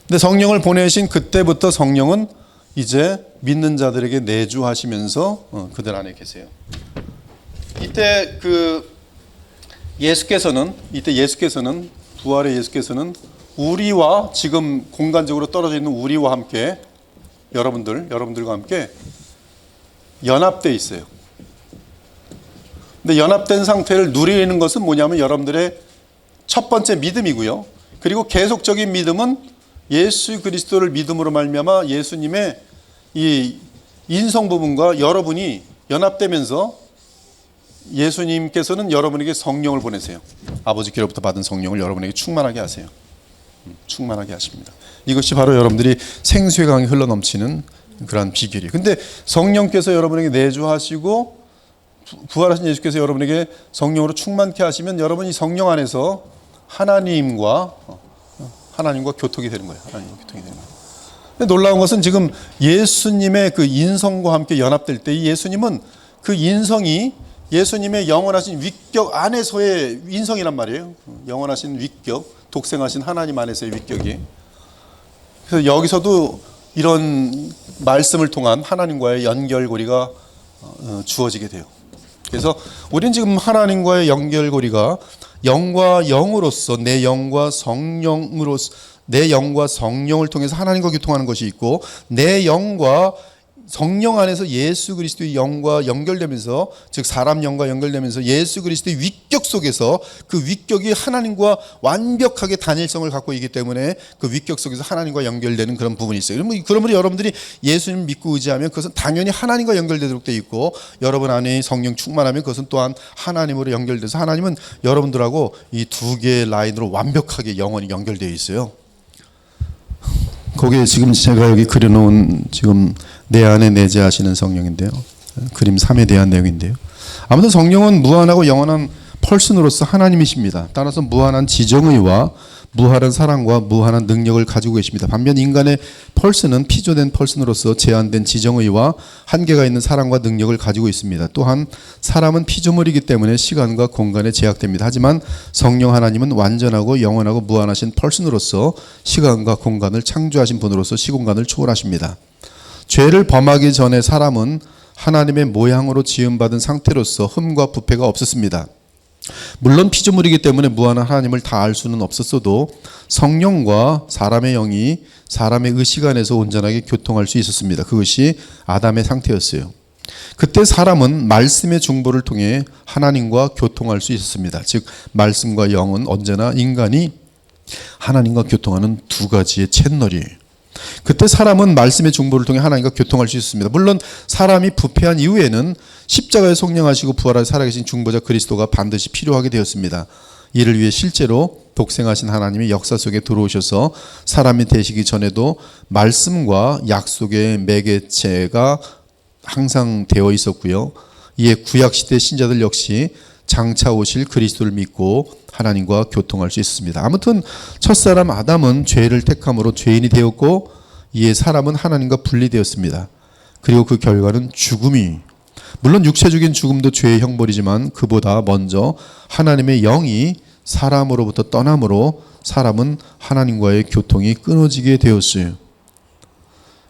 [SPEAKER 1] 근데 성령을 보내신 그때부터 성령은 이제 믿는 자들에게 내주하시면서 그들 안에 계세요. 이때 예수께서는 부활의 예수께서는 우리와 지금 공간적으로 떨어져 있는 우리와 함께 여러분들과 함께 연합되어 있어요. 근데 연합된 상태를 누리는 것은 뭐냐면 여러분들의 첫 번째 믿음이고요. 그리고 계속적인 믿음은 예수 그리스도를 믿음으로 말미암아 예수님의 이 인성 부분과 여러분이 연합되면서 예수님께서는 여러분에게 성령을 보내세요. 아버지께로부터 받은 성령을 여러분에게 충만하게 하세요. 충만하게 하십니다. 이것이 바로 여러분들이 생수의 강이 흘러넘치는 그러한 비결이에요. 근데 성령께서 여러분에게 내주하시고 부활하신 예수께서 여러분에게 성령으로 충만케 하시면 여러분이 성령 안에서 하나님과 교통이 되는 거예요. 하나님과 교통이 되는 거예요. 근데 놀라운 것은 지금 예수님의 그 인성과 함께 연합될 때 이 예수님은 그 인성이 예수님의 영원하신 위격 안에서의 인성이란 말이에요. 영원하신 위격, 독생하신 하나님 안에서의 위격이. 그래서 여기서도 이런 말씀을 통한 하나님과의 연결고리가 주어지게 돼요. 그래서 우리는 지금 하나님과의 연결고리가 영과 영으로서 내 영과 성령을 통해서 하나님과 교통하는 것이 있고 내 영과 성령 안에서 예수 그리스도의 영과 연결되면서 즉 사람 영과 연결되면서 예수 그리스도의 위격 속에서 그 위격이 하나님과 완벽하게 단일성을 갖고 있기 때문에 그 위격 속에서 하나님과 연결되는 그런 부분이 있어요. 그러면 여러분들이 예수님을 믿고 의지하면 그것은 당연히 하나님과 연결되도록 되어 있고 여러분 안에 성령 충만하면 그것은 또한 하나님으로 연결돼서 하나님은 여러분들하고 이 두 개의 라인으로 완벽하게 영원히 연결되어 있어요. 거기에 지금 제가 여기 그려놓은 지금 내 안에 내재하시는 성령인데요. 그림 3에 대한 내용인데요. 아무튼 성령은 무한하고 영원한 펄슨으로서 하나님이십니다. 따라서 무한한 지정의와 무한한 사랑과 무한한 능력을 가지고 계십니다. 반면 인간의 펄슨은 피조된 펄슨으로서 제한된 지정의와 한계가 있는 사랑과 능력을 가지고 있습니다. 또한 사람은 피조물이기 때문에 시간과 공간에 제약됩니다. 하지만 성령 하나님은 완전하고 영원하고 무한하신 펄슨으로서 시간과 공간을 창조하신 분으로서 시공간을 초월하십니다. 죄를 범하기 전에 사람은 하나님의 모양으로 지음받은 상태로서 흠과 부패가 없었습니다. 물론 피조물이기 때문에 무한한 하나님을 다 알 수는 없었어도 성령과 사람의 영이 사람의 의식 안에서 온전하게 교통할 수 있었습니다. 그것이 아담의 상태였어요. 그때 사람은 말씀의 중보를 통해 하나님과 교통할 수 있었습니다. 즉 말씀과 영은 언제나 인간이 하나님과 교통하는 두 가지의 채널이에요. 그때 사람은 말씀의 중보를 통해 하나님과 교통할 수 있었습니다. 물론 사람이 부패한 이후에는 십자가에 속량하시고 부활하여 살아계신 중보자 그리스도가 반드시 필요하게 되었습니다. 이를 위해 실제로 독생하신 하나님이 역사 속에 들어오셔서 사람이 되시기 전에도 말씀과 약속의 매개체가 항상 되어 있었고요. 이에 구약시대 신자들 역시 장차 오실 그리스도를 믿고 하나님과 교통할 수 있었습니다. 아무튼 첫사람 아담은 죄를 택함으로 죄인이 되었고 이에 사람은 하나님과 분리되었습니다. 그리고 그 결과는 죽음이, 물론 육체적인 죽음도 죄의 형벌이지만 그보다 먼저 하나님의 영이 사람으로부터 떠남으로 사람은 하나님과의 교통이 끊어지게 되었어요.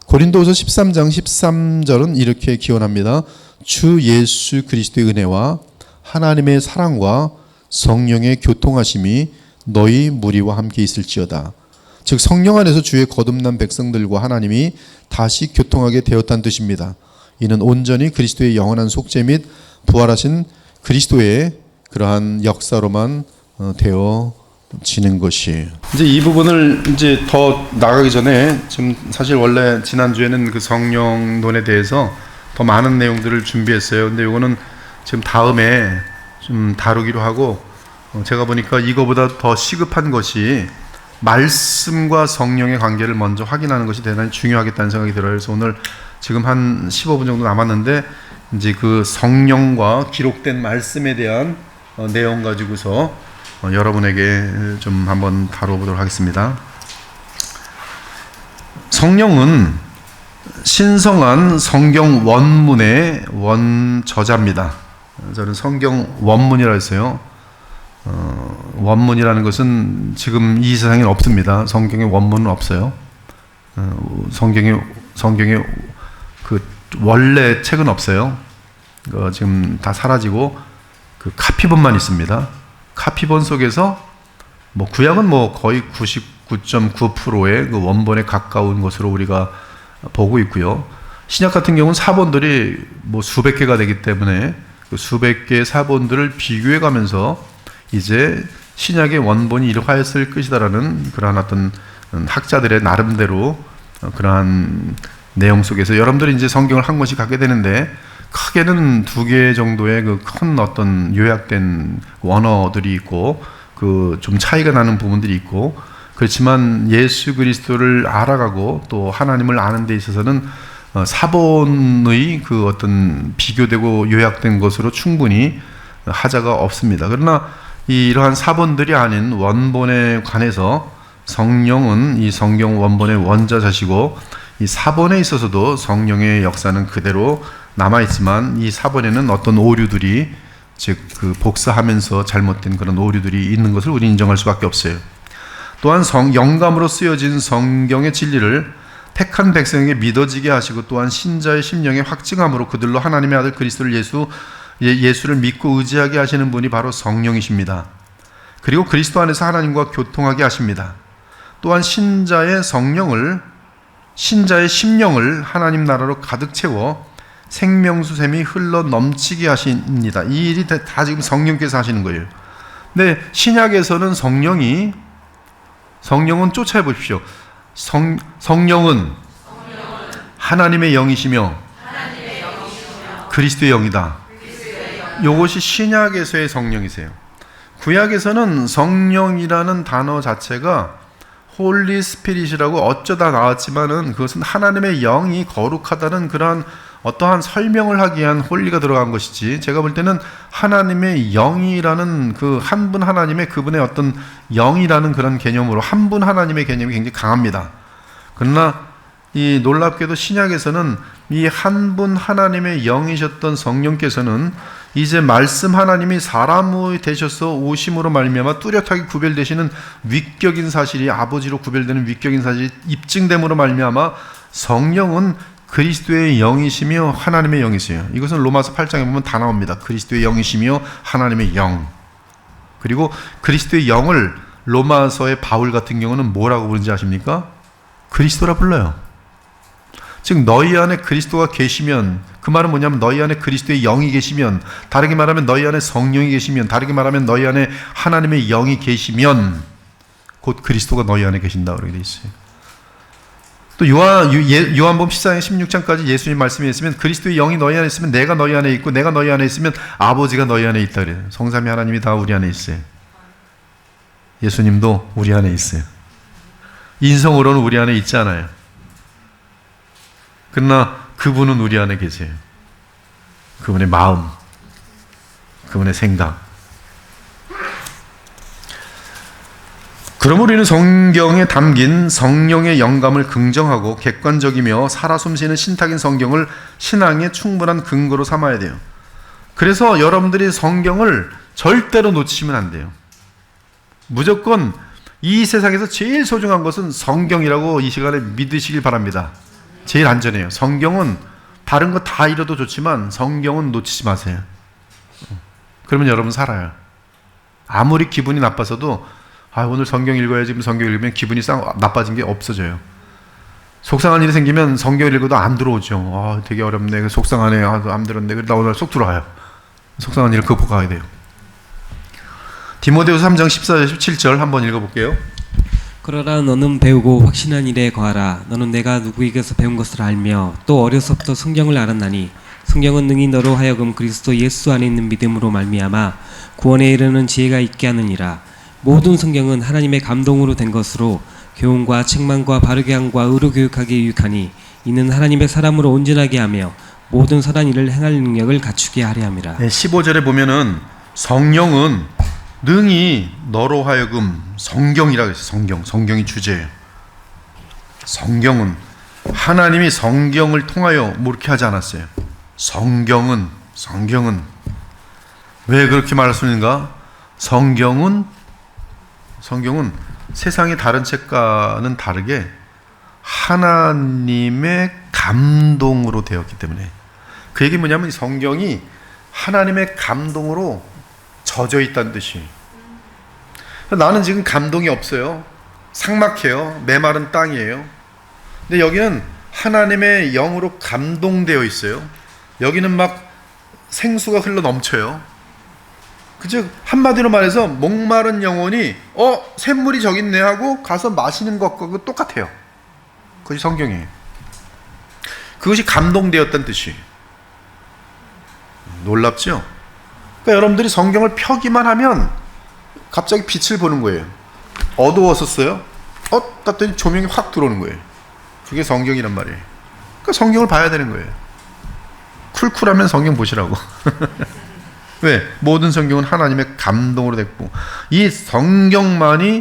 [SPEAKER 1] 고린도후서 13장 13절은 이렇게 기원합니다. 주 예수 그리스도의 은혜와 하나님의 사랑과 성령의 교통하심이 너희 무리와 함께 있을지어다. 즉 성령 안에서 주의 거듭난 백성들과 하나님이 다시 교통하게 되었다는 뜻입니다. 이는 온전히 그리스도의 영원한 속죄 및 부활하신 그리스도의 그러한 역사로만 되어지는 것이에요. 이제 이 부분을 이제 더 나가기 전에 지금 사실 원래 지난주에는 그 성령론에 대해서 더 많은 내용들을 준비했어요. 근데 이거는 지금 다음에 좀 다루기로 하고 제가 보니까 이거보다 더 시급한 것이 말씀과 성령의 관계를 먼저 확인하는 것이 대단히 중요하겠다는 생각이 들어요. 그래서 오늘 지금 한 15분 정도 남았는데 이제 그 성령과 기록된 말씀에 대한 내용 가지고서 여러분에게 좀 한번 다뤄보도록 하겠습니다. 성령은 신성한 성경 원문의 원저자입니다. 저는 성경 원문이라 했어요. 원문이라는 것은 지금 이 세상에 없습니다. 성경의 원문은 없어요. 성경의 그 원래 책은 없어요. 지금 다 사라지고 그 카피본만 있습니다. 카피본 속에서 뭐 구약은 뭐 거의 99.9%의 그 원본에 가까운 것으로 우리가 보고 있고요. 신약 같은 경우는 사본들이 뭐 수백 개가 되기 때문에 그 수백 개의 사본들을 비교해 가면서 이제 신약의 원본이 이러하였을 것이다라는 그러한 어떤 학자들의 나름대로 그러한 내용 속에서 여러분들이 이제 성경을 한 권씩 갖게 되는데 크게는 두 개 정도의 그 큰 어떤 요약된 원어들이 있고 그 좀 차이가 나는 부분들이 있고 그렇지만 예수 그리스도를 알아가고 또 하나님을 아는 데 있어서는 사본의 그 어떤 비교되고 요약된 것으로 충분히 하자가 없습니다. 그러나 이러한 사본들이 아닌 원본에 관해서 성령은 이 성경 원본의 원저자시고 이 사본에 있어서도 성령의 역사는 그대로 남아있지만 이 사본에는 어떤 오류들이 즉 그 복사하면서 잘못된 그런 오류들이 있는 것을 우리 인정할 수밖에 없어요. 또한 영감으로 쓰여진 성경의 진리를 택한 백성에게 믿어지게 하시고 또한 신자의 심령에 확증함으로 그들로 하나님의 아들 그리스도를 예수를 믿고 의지하게 하시는 분이 바로 성령이십니다. 그리고 그리스도 안에서 하나님과 교통하게 하십니다. 또한 신자의 심령을 하나님 나라로 가득 채워 생명수샘이 흘러 넘치게 하십니다. 이 일이 다 지금 성령께서 하시는 거예요. 근데 신약에서는 성령은 쫓아해 보십시오. 성령은 하나님의 영이시며 그리스도의 영이다. 이것이 신약에서의 성령이세요. 구약에서는 성령이라는 단어 자체가 홀리 스피릿이라고 어쩌다 나왔지만은 그것은 하나님의 영이 거룩하다는 그러한 어떠한 설명을 하기 위한 홀리가 들어간 것이지 제가 볼 때는 하나님의 영이라는 그 한 분 하나님의 그분의 어떤 영이라는 그런 개념으로 한 분 하나님의 개념이 굉장히 강합니다. 그러나 이 놀랍게도 신약에서는 이 한 분 하나님의 영이셨던 성령께서는 이제 말씀 하나님이 사람이 되셔서 오심으로 말미암아 뚜렷하게 구별되시는 위격인 사실이 아버지로 구별되는 위격인 사실이 입증됨으로 말미암아 성령은 그리스도의 영이시며 하나님의 영이세요. 이것은 로마서 8장에 보면 다 나옵니다. 그리스도의 영이시며 하나님의 영. 그리고 그리스도의 영을 로마서의 바울 같은 경우는 뭐라고 부르는지 아십니까? 그리스도라 불러요. 즉 너희 안에 그리스도가 계시면 그 말은 뭐냐면 너희 안에 그리스도의 영이 계시면 다르게 말하면 너희 안에 성령이 계시면 다르게 말하면 너희 안에 하나님의 영이 계시면 곧 그리스도가 너희 안에 계신다 그렇게 되어 있어요. 또 요한복음 14장 16장까지 예수님 말씀이 있으면 그리스도의 영이 너희 안에 있으면 내가 너희 안에 있고 내가 너희 안에 있으면 아버지가 너희 안에 있다 그래요. 성삼위 하나님이 다 우리 안에 있어요. 예수님도 우리 안에 있어요. 인성으로는 우리 안에 있지 않아요. 그러나 그분은 우리 안에 계세요. 그분의 마음, 그분의 생각. 그러므로 우리는 성경에 담긴 성령의 영감을 긍정하고 객관적이며 살아 숨쉬는 신탁인 성경을 신앙의 충분한 근거로 삼아야 돼요. 그래서 여러분들이 성경을 절대로 놓치시면 안 돼요. 무조건 이 세상에서 제일 소중한 것은 성경이라고 이 시간에 믿으시길 바랍니다. 제일 안전해요. 성경은 다른 거 다 잃어도 좋지만 성경은 놓치지 마세요. 그러면 여러분 살아요. 아무리 기분이 나빠서도 오늘 성경 읽어야지. 지금 성경 읽으면 기분이 나빠진 게 없어져요. 속상한 일이 생기면 성경 읽어도 안 들어오죠. 되게 어렵네. 속상하네. 안 들었네. 그러다 오늘 속 들어와요. 속상한 일을 극복해야 돼요. 디모데후서 3장 14절 17절 한번 읽어볼게요.
[SPEAKER 2] 그러나 너는 배우고 확신한 일에 거하라. 너는 내가 누구에게서 배운 것을 알며 또 어려서부터 성경을 알았나니 성경은 능히 너로 하여금 그리스도 예수 안에 있는 믿음으로 말미암아 구원에 이르는 지혜가 있게 하느니라. 모든 성경은 하나님의 감동으로 된 것으로 교훈과 책망과 바르게 함과 의로 교육하기에 유익하니 이는 하나님의 사람으로 온전하게 하며 모든 선한 일을 행할 능력을 갖추게 하려 함이라.
[SPEAKER 1] 15절에 보면은 성령은 능히 너로 하여금 성경이라고 했어요. 성경이 주제예요. 성경은 하나님이 성경을 통하여 뭐 이렇게 하지 않았어요. 성경은 왜 그렇게 말씀인가? 성경은 세상의 다른 책과는 다르게 하나님의 감동으로 되었기 때문에, 그 얘기 뭐냐면 성경이 하나님의 감동으로 젖어 있다는 뜻이에요. 나는 지금 감동이 없어요. 삭막해요. 메마른 땅이에요. 근데 여기는 하나님의 영으로 감동되어 있어요. 여기는 막 생수가 흘러 넘쳐요. 그죠? 한마디로 말해서 목마른 영혼이 샘물이 저기 있네 하고 가서 마시는 것과 똑같아요. 그것이 성경이에요. 그것이 감동되었다는 뜻이에요. 놀랍죠? 그러니까 여러분들이 성경을 펴기만 하면 갑자기 빛을 보는 거예요. 어두웠었어요. 땄더니 조명이 확 들어오는 거예요. 그게 성경이란 말이에요. 그러니까 성경을 봐야 되는 거예요. 쿨쿨하면 성경 보시라고. 왜? 모든 성경은 하나님의 감동으로 됐고, 이 성경은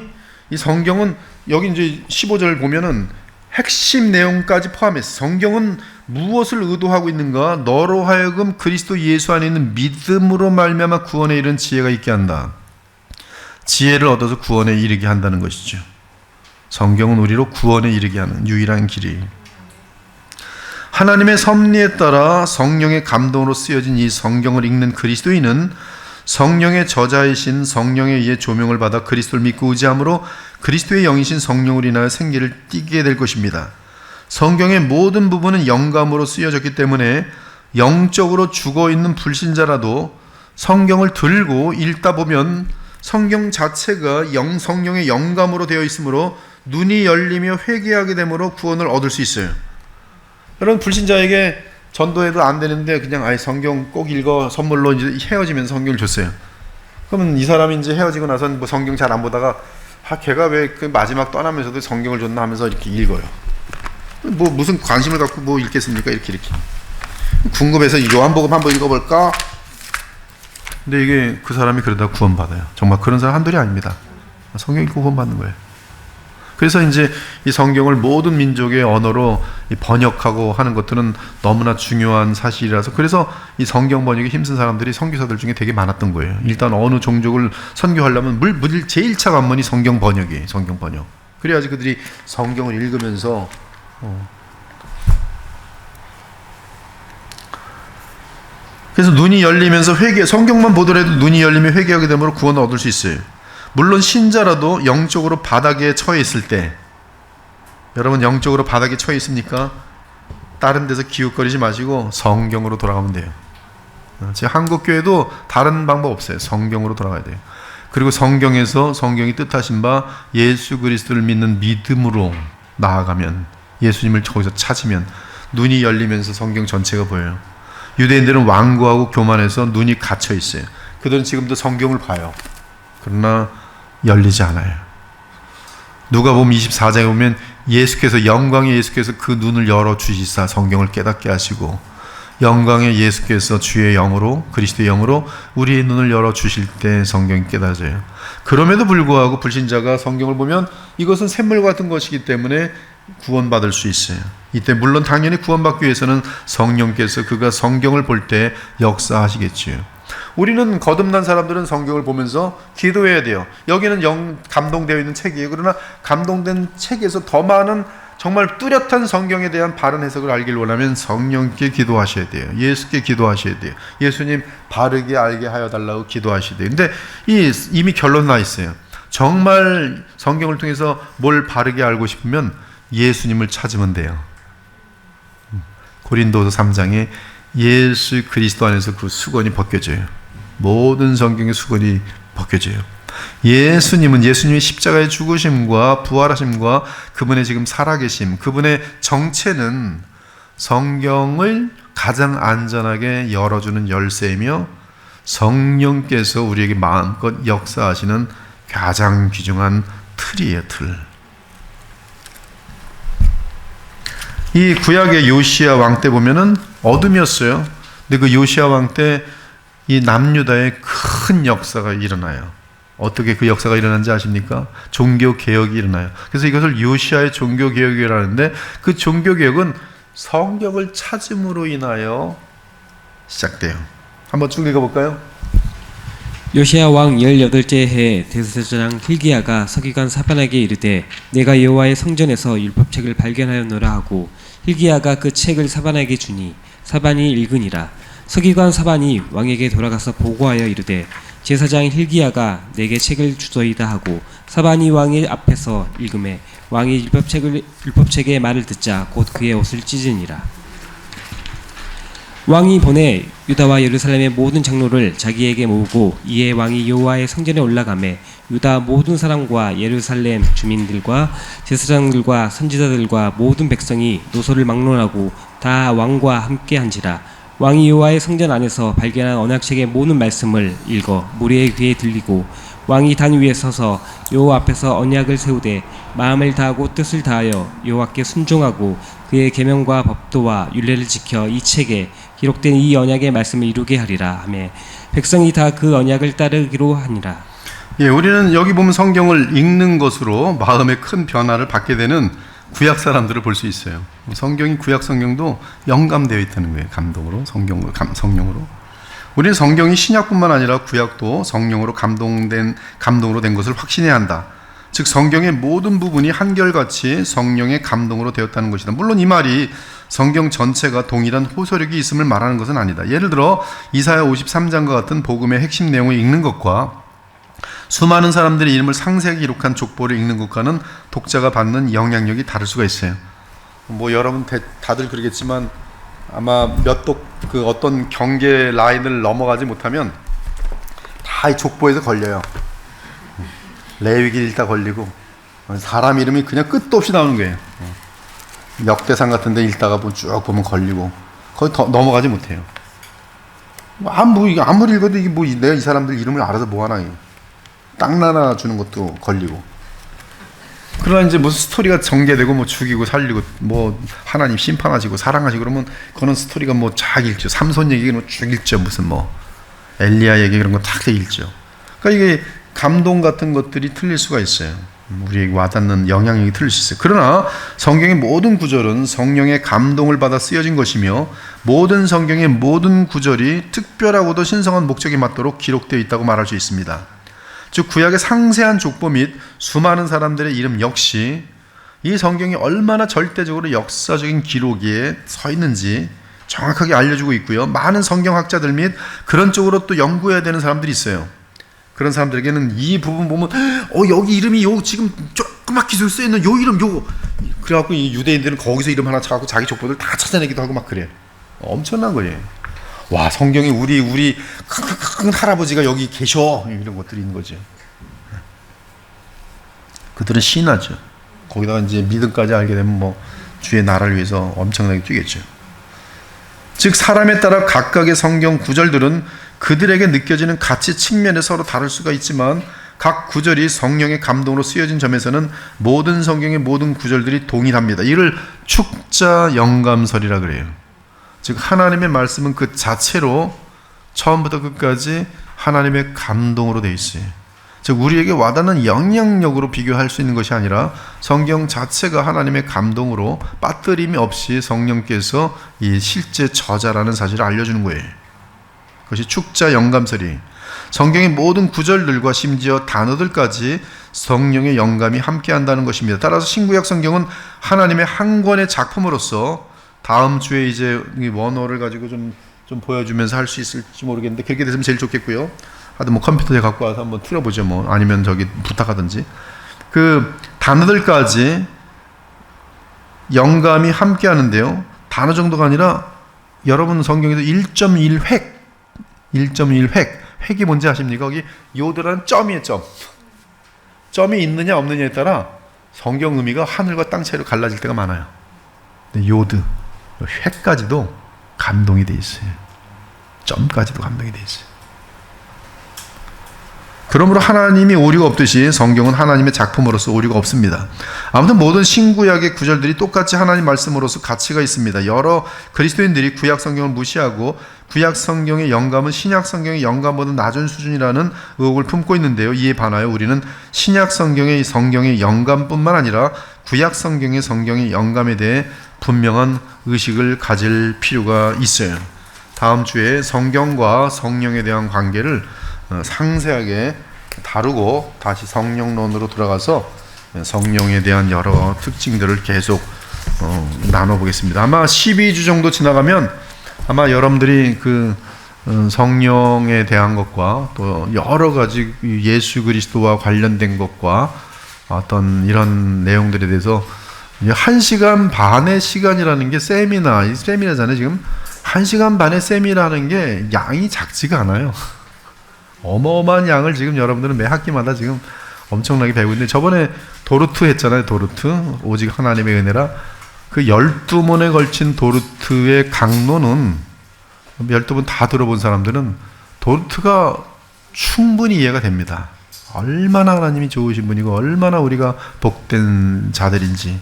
[SPEAKER 1] 여기 이제 15절 보면은 핵심 내용까지 포함해서 성경은 무엇을 의도하고 있는가? 너로 하여금 그리스도 예수 안에 있는 믿음으로 말미암아 구원에 이른 지혜가 있게 한다. 지혜를 얻어서 구원에 이르게 한다는 것이죠. 성경은 우리로 구원에 이르게 하는 유일한 길이. 하나님의 섭리에 따라 성령의 감동으로 쓰여진 이 성경을 읽는 그리스도인은 성령의 저자이신 성령에 의해 조명을 받아 그리스도를 믿고 의지함으로 그리스도의 영이신 성령으로 인하여 생기를 띠게 될 것입니다. 성경의 모든 부분은 영감으로 쓰여졌기 때문에 영적으로 죽어있는 불신자라도 성경을 들고 읽다 보면 성경 자체가 성령의 영감으로 되어 있으므로 눈이 열리며 회개하게 되므로 구원을 얻을 수 있어요. 여러분, 불신자에게 전도해도 안 되는데 그냥 아예 성경 꼭 읽어 선물로 이제 헤어지면서 성경을 줬어요. 그러면 이 사람이 이제 헤어지고 나서는 뭐 성경 잘 안 보다가 걔가 왜 그 마지막 떠나면서도 성경을 줬나 하면서 이렇게 읽어요. 뭐 무슨 관심을 갖고 뭐 읽겠습니까? 이렇게 궁금해서 요한복음 한번 읽어볼까? 근데 이게 그 사람이 그러다 구원받아요. 정말 그런 사람 한둘이 아닙니다. 성경 읽고 구원받는 거예요. 그래서 이제 이 성경을 모든 민족의 언어로 번역하고 하는 것들은 너무나 중요한 사실이라서, 그래서 이 성경 번역에 힘쓴 사람들이 선교사들 중에 되게 많았던 거예요. 일단 어느 종족을 선교하려면 제일 차 관문이 성경 번역이에요. 성경 번역. 그래야지 그들이 성경을 읽으면서 그래서 눈이 열리면서 성경만 보더라도 눈이 열리면 회개하게 되므로 구원을 얻을 수 있어요. 물론 신자라도 영적으로 바닥에 처해 있을 때, 여러분 영적으로 바닥에 처해 있습니까? 다른 데서 기웃거리지 마시고 성경으로 돌아가면 돼요. 지금 한국교회도 다른 방법 없어요. 성경으로 돌아가야 돼요. 그리고 성경에서 성경이 뜻하신 바 예수 그리스도를 믿는 믿음으로 나아가면, 예수님을 거기서 찾으면 눈이 열리면서 성경 전체가 보여요. 유대인들은 완고하고 교만해서 눈이 갇혀 있어요. 그들은 지금도 성경을 봐요. 그러나 열리지 않아요. 누가복음 24장에 보면 영광의 예수께서 그 눈을 열어주시사 성경을 깨닫게 하시고, 영광의 예수께서 주의 영으로, 그리스도의 영으로 우리의 눈을 열어주실 때 성경이 깨닫어져요. 그럼에도 불구하고 불신자가 성경을 보면 이것은 샘물 같은 것이기 때문에 구원받을 수 있어요. 이때 물론 당연히 구원받기 위해서는 성령께서 그가 성경을 볼 때 역사하시겠지요. 우리는 거듭난 사람들은 성경을 보면서 기도해야 돼요. 여기는 감동되어 있는 책이에요. 그러나 감동된 책에서 더 많은 정말 뚜렷한 성경에 대한 바른 해석을 알길 원하면 성령께 기도하셔야 돼요. 예수께 기도하셔야 돼요. 예수님 바르게 알게 하여 달라고 기도하셔야 돼요. 근데 이미 결론 나 있어요. 정말 성경을 통해서 뭘 바르게 알고 싶으면 예수님을 찾으면 돼요. 고린도서 3장에 예수 그리스도 안에서 그 수건이 벗겨져요. 모든 성경의 수건이 벗겨져요. 예수님의 십자가의 죽으심과 부활하심과 그분의 지금 살아계심, 그분의 정체는 성경을 가장 안전하게 열어주는 열쇠이며 성령께서 우리에게 마음껏 역사하시는 가장 귀중한 틀이에요. 틀. 이 구약의 요시야 왕 때 보면은 어둠이었어요. 근데 그 요시야 왕 때 이 남유다에 큰 역사가 일어나요. 어떻게 그 역사가 일어난지 아십니까? 종교개혁이 일어나요. 그래서 이것을 요시아의 종교개혁이라는데, 그 종교개혁은 성경을 찾음으로 인하여 시작돼요. 한번 쭉 읽어볼까요?
[SPEAKER 2] 요시야 왕 18째 해에 대제사장 hil기야가 서기관 사반에게 이르되 내가 여호와의 성전에서 율법책을 발견하였노라 하고 hil기야가 그 책을 사반에게 주니 사반이 읽으니라. 서기관 사반이 왕에게 돌아가서 보고하여 이르되 제사장 hil기야가 내게 책을 주소이다 하고 사반이 왕의 앞에서 읽음에 왕이 율법책의 말을 듣자 곧 그의 옷을 찢으니라. 왕이 보내 유다와 예루살렘의 모든 장로를 자기에게 모으고 이에 왕이 여호와의 성전에 올라가매 유다 모든 사람과 예루살렘 주민들과 제사장들과 선지자들과 모든 백성이 노소를 막론하고 다 왕과 함께한지라. 왕이 여호와의 성전 안에서 발견한 언약책의 모든 말씀을 읽어 무리의 귀에 들리고 왕이 단 위에 서서 여호와 앞에서 언약을 세우되 마음을 다하고 뜻을 다하여 여호와께 순종하고 그의 계명과 법도와 율례를 지켜 이 책에 기록된 이 언약의 말씀을 이루게 하리라 하며 백성이 다 그 언약을 따르기로 하니라.
[SPEAKER 1] 예, 우리는 여기 보면 성경을 읽는 것으로 마음의 큰 변화를 받게 되는 구약 사람들을 볼 수 있어요. 성경이 구약 성경도 영감되어 있다는 거예요. 감동으로, 성령으로. 우리는 성경이 신약뿐만 아니라 구약도 성령으로 감동으로 된 것을 확신해야 한다. 즉 성경의 모든 부분이 한결같이 성령의 감동으로 되었다는 것이다. 물론 이 말이 성경 전체가 동일한 호소력이 있음을 말하는 것은 아니다. 예를 들어 이사야 53장과 같은 복음의 핵심 내용을 읽는 것과 수많은 사람들의 이름을 상세하게 기록한 족보를 읽는 것과는 독자가 받는 영향력이 다를 수가 있어요. 뭐 여러분 다들 그러겠지만 아마 그 어떤 경계 라인을 넘어가지 못하면 다 이 족보에서 걸려요. 레위기 읽다 걸리고 사람 이름이 그냥 끝도 없이 나오는 거예요. 역대상 같은 데 읽다가 쭉 보면 걸리고 거의 더 넘어가지 못해요. 아무리 읽어도 이게 뭐 내가 이 사람들 이름을 알아서 뭐하나. 땅 나나 주는 것도 걸리고. 그러나 이제 무슨 스토리가 전개되고 뭐 죽이고 살리고 뭐 하나님 심판하시고 사랑하시고 그러면 그런 스토리가 뭐 쫙 읽죠. 삼손 얘기는 쭉 읽죠. 무슨 뭐 엘리야 얘기 그런 거 탁 읽죠. 그러니까 이게 감동 같은 것들이 틀릴 수가 있어요. 우리에게 와닿는 영향력이 틀릴 수 있어요. 그러나 성경의 모든 구절은 성령의 감동을 받아 쓰여진 것이며 모든 성경의 모든 구절이 특별하고도 신성한 목적에 맞도록 기록되어 있다고 말할 수 있습니다. 즉 구약의 상세한 족보 및 수많은 사람들의 이름 역시 이 성경이 얼마나 절대적으로 역사적인 기록에 서 있는지 정확하게 알려주고 있고요. 많은 성경학자들 및 그런 쪽으로 또 연구해야 되는 사람들이 있어요. 그런 사람들에게는 이 부분 보면 여기 이름이 요 지금 조그맣게 쓰여있는 요 이름 요거 그래갖고 이 유대인들은 거기서 이름 하나 찾아갖고 자기 족보들 다 찾아내기도 하고 막 그래요. 엄청난 거예요. 와, 성경이 우리 큰 할아버지가 여기 계셔 이런 것들이 있는 거죠. 그들은 신하죠. 거기다가 이제 믿음까지 알게 되면 뭐 주의 나라를 위해서 엄청나게 뛰겠죠. 즉 사람에 따라 각각의 성경 구절들은 그들에게 느껴지는 가치 측면에 서로 다를 수가 있지만 각 구절이 성령의 감동으로 쓰여진 점에서는 모든 성경의 모든 구절들이 동일합니다. 이를 축자 영감설이라 그래요. 즉 하나님의 말씀은 그 자체로 처음부터 끝까지 하나님의 감동으로 되어 있어요. 즉 우리에게 와닿는 영향력으로 비교할 수 있는 것이 아니라 성경 자체가 하나님의 감동으로 빠뜨림이 없이 성령께서 이 실제 저자라는 사실을 알려주는 거예요. 그것이 축자 영감설이 성경의 모든 구절들과 심지어 단어들까지 성령의 영감이 함께한다는 것입니다. 따라서 신구약 성경은 하나님의 한 권의 작품으로서 다음 주에 이제 원어를 가지고 좀 보여주면서 할 수 있을지 모르겠는데 그렇게 됐으면 제일 좋겠고요. 하여튼 뭐 컴퓨터에 갖고 와서 한번 틀어보죠. 뭐 아니면 저기 부탁하든지 그 단어들까지 영감이 함께하는데요. 단어 정도가 아니라 여러분 성경에도 1.1획 획이 뭔지 아십니까? 거기 요드라는 점이에요. 점이 있느냐 없느냐에 따라 성경 의미가 하늘과 땅 차이로 갈라질 때가 많아요. 근데 요드 획까지도 감동이 돼 있어요. 점까지도 감동이 돼 있어요. 그러므로 하나님이 오류가 없듯이 성경은 하나님의 작품으로서 오류가 없습니다. 아무튼 모든 신구약의 구절들이 똑같이 하나님 말씀으로서 가치가 있습니다. 여러 그리스도인들이 구약 성경을 무시하고 구약 성경의 영감은 신약 성경의 영감보다 낮은 수준이라는 의혹을 품고 있는데요. 이에 반하여 우리는 신약 성경의 영감뿐만 아니라 구약 성경의 영감에 대해 분명한 의식을 가질 필요가 있어요. 다음 주에 성경과 성령에 대한 관계를 상세하게 다루고 다시 성령론으로 들어가서 성령에 대한 여러 특징들을 계속 나눠보겠습니다. 아마 12주 정도 지나가면 아마 여러분들이 그 성령에 대한 것과 또 여러 가지 예수 그리스도와 관련된 것과 어떤 이런 내용들에 대해서 1시간 반의 시간이라는 게 세미나잖아요. 지금 1시간 반의 세미라는 게 양이 작지가 않아요. 어마어마한 양을 지금 여러분들은 매 학기마다 지금 엄청나게 배우고 있는데, 저번에 도르트 했잖아요. 도르트, 오직 하나님의 은혜라. 그 12번에 걸친 도르트의 강론은 12번 다 들어본 사람들은 도르트가 충분히 이해가 됩니다. 얼마나 하나님이 좋으신 분이고 얼마나 우리가 복된 자들인지.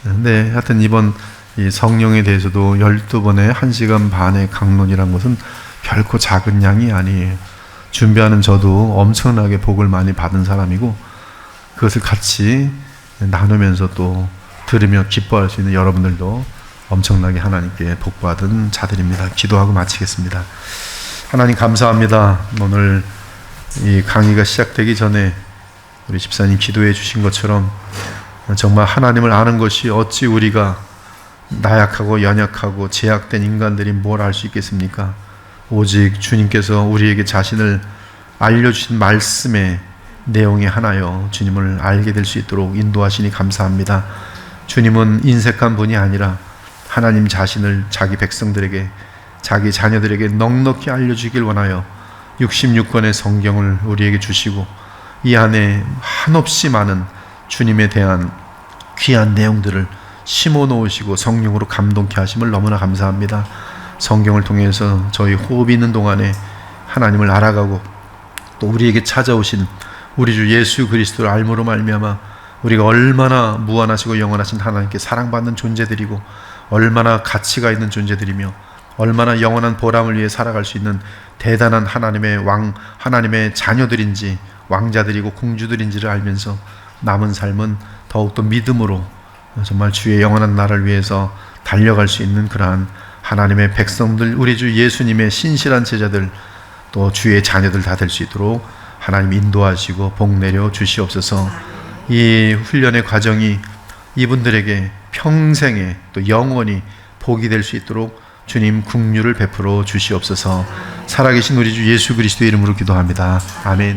[SPEAKER 1] 근데 하여튼 이번 이 성령에 대해서도 12번의 1시간 반의 강론이란 것은 결코 작은 양이 아니에요. 준비하는 저도 엄청나게 복을 많이 받은 사람이고, 그것을 같이 나누면서 또 들으며 기뻐할 수 있는 여러분들도 엄청나게 하나님께 복받은 자들입니다. 기도하고 마치겠습니다. 하나님 감사합니다. 오늘 이 강의가 시작되기 전에 우리 집사님 기도해 주신 것처럼 정말 하나님을 아는 것이 어찌 우리가 나약하고 연약하고 제약된 인간들이 뭘 알 수 있겠습니까? 오직 주님께서 우리에게 자신을 알려주신 말씀의 내용에 하나여 주님을 알게 될 수 있도록 인도하시니 감사합니다. 주님은 인색한 분이 아니라 하나님 자신을 자기 백성들에게, 자기 자녀들에게 넉넉히 알려주길 원하여 66권의 성경을 우리에게 주시고 이 안에 한없이 많은 주님에 대한 귀한 내용들을 심어 놓으시고 성령으로 감동케 하심을 너무나 감사합니다. 성경을 통해서 저희 호흡이 있는 동안에 하나님을 알아가고 또 우리에게 찾아오신 우리 주 예수 그리스도를 알므로 말미암아 우리가 얼마나 무한하시고 영원하신 하나님께 사랑받는 존재들이고 얼마나 가치가 있는 존재들이며 얼마나 영원한 보람을 위해 살아갈 수 있는 대단한 하나님의 하나님의 자녀들인지 왕자들이고 공주들인지를 알면서 남은 삶은 더욱더 믿음으로 정말 주의 영원한 나라를 위해서 달려갈 수 있는 그러한 하나님의 백성들, 우리 주 예수님의 신실한 제자들, 또 주의 자녀들 다 될 수 있도록 하나님 인도하시고 복 내려 주시옵소서. 이 훈련의 과정이 이분들에게 평생에 또 영원히 복이 될 수 있도록 주님 긍휼을 베풀어 주시옵소서. 살아계신 우리 주 예수 그리스도의 이름으로 기도합니다. 아멘.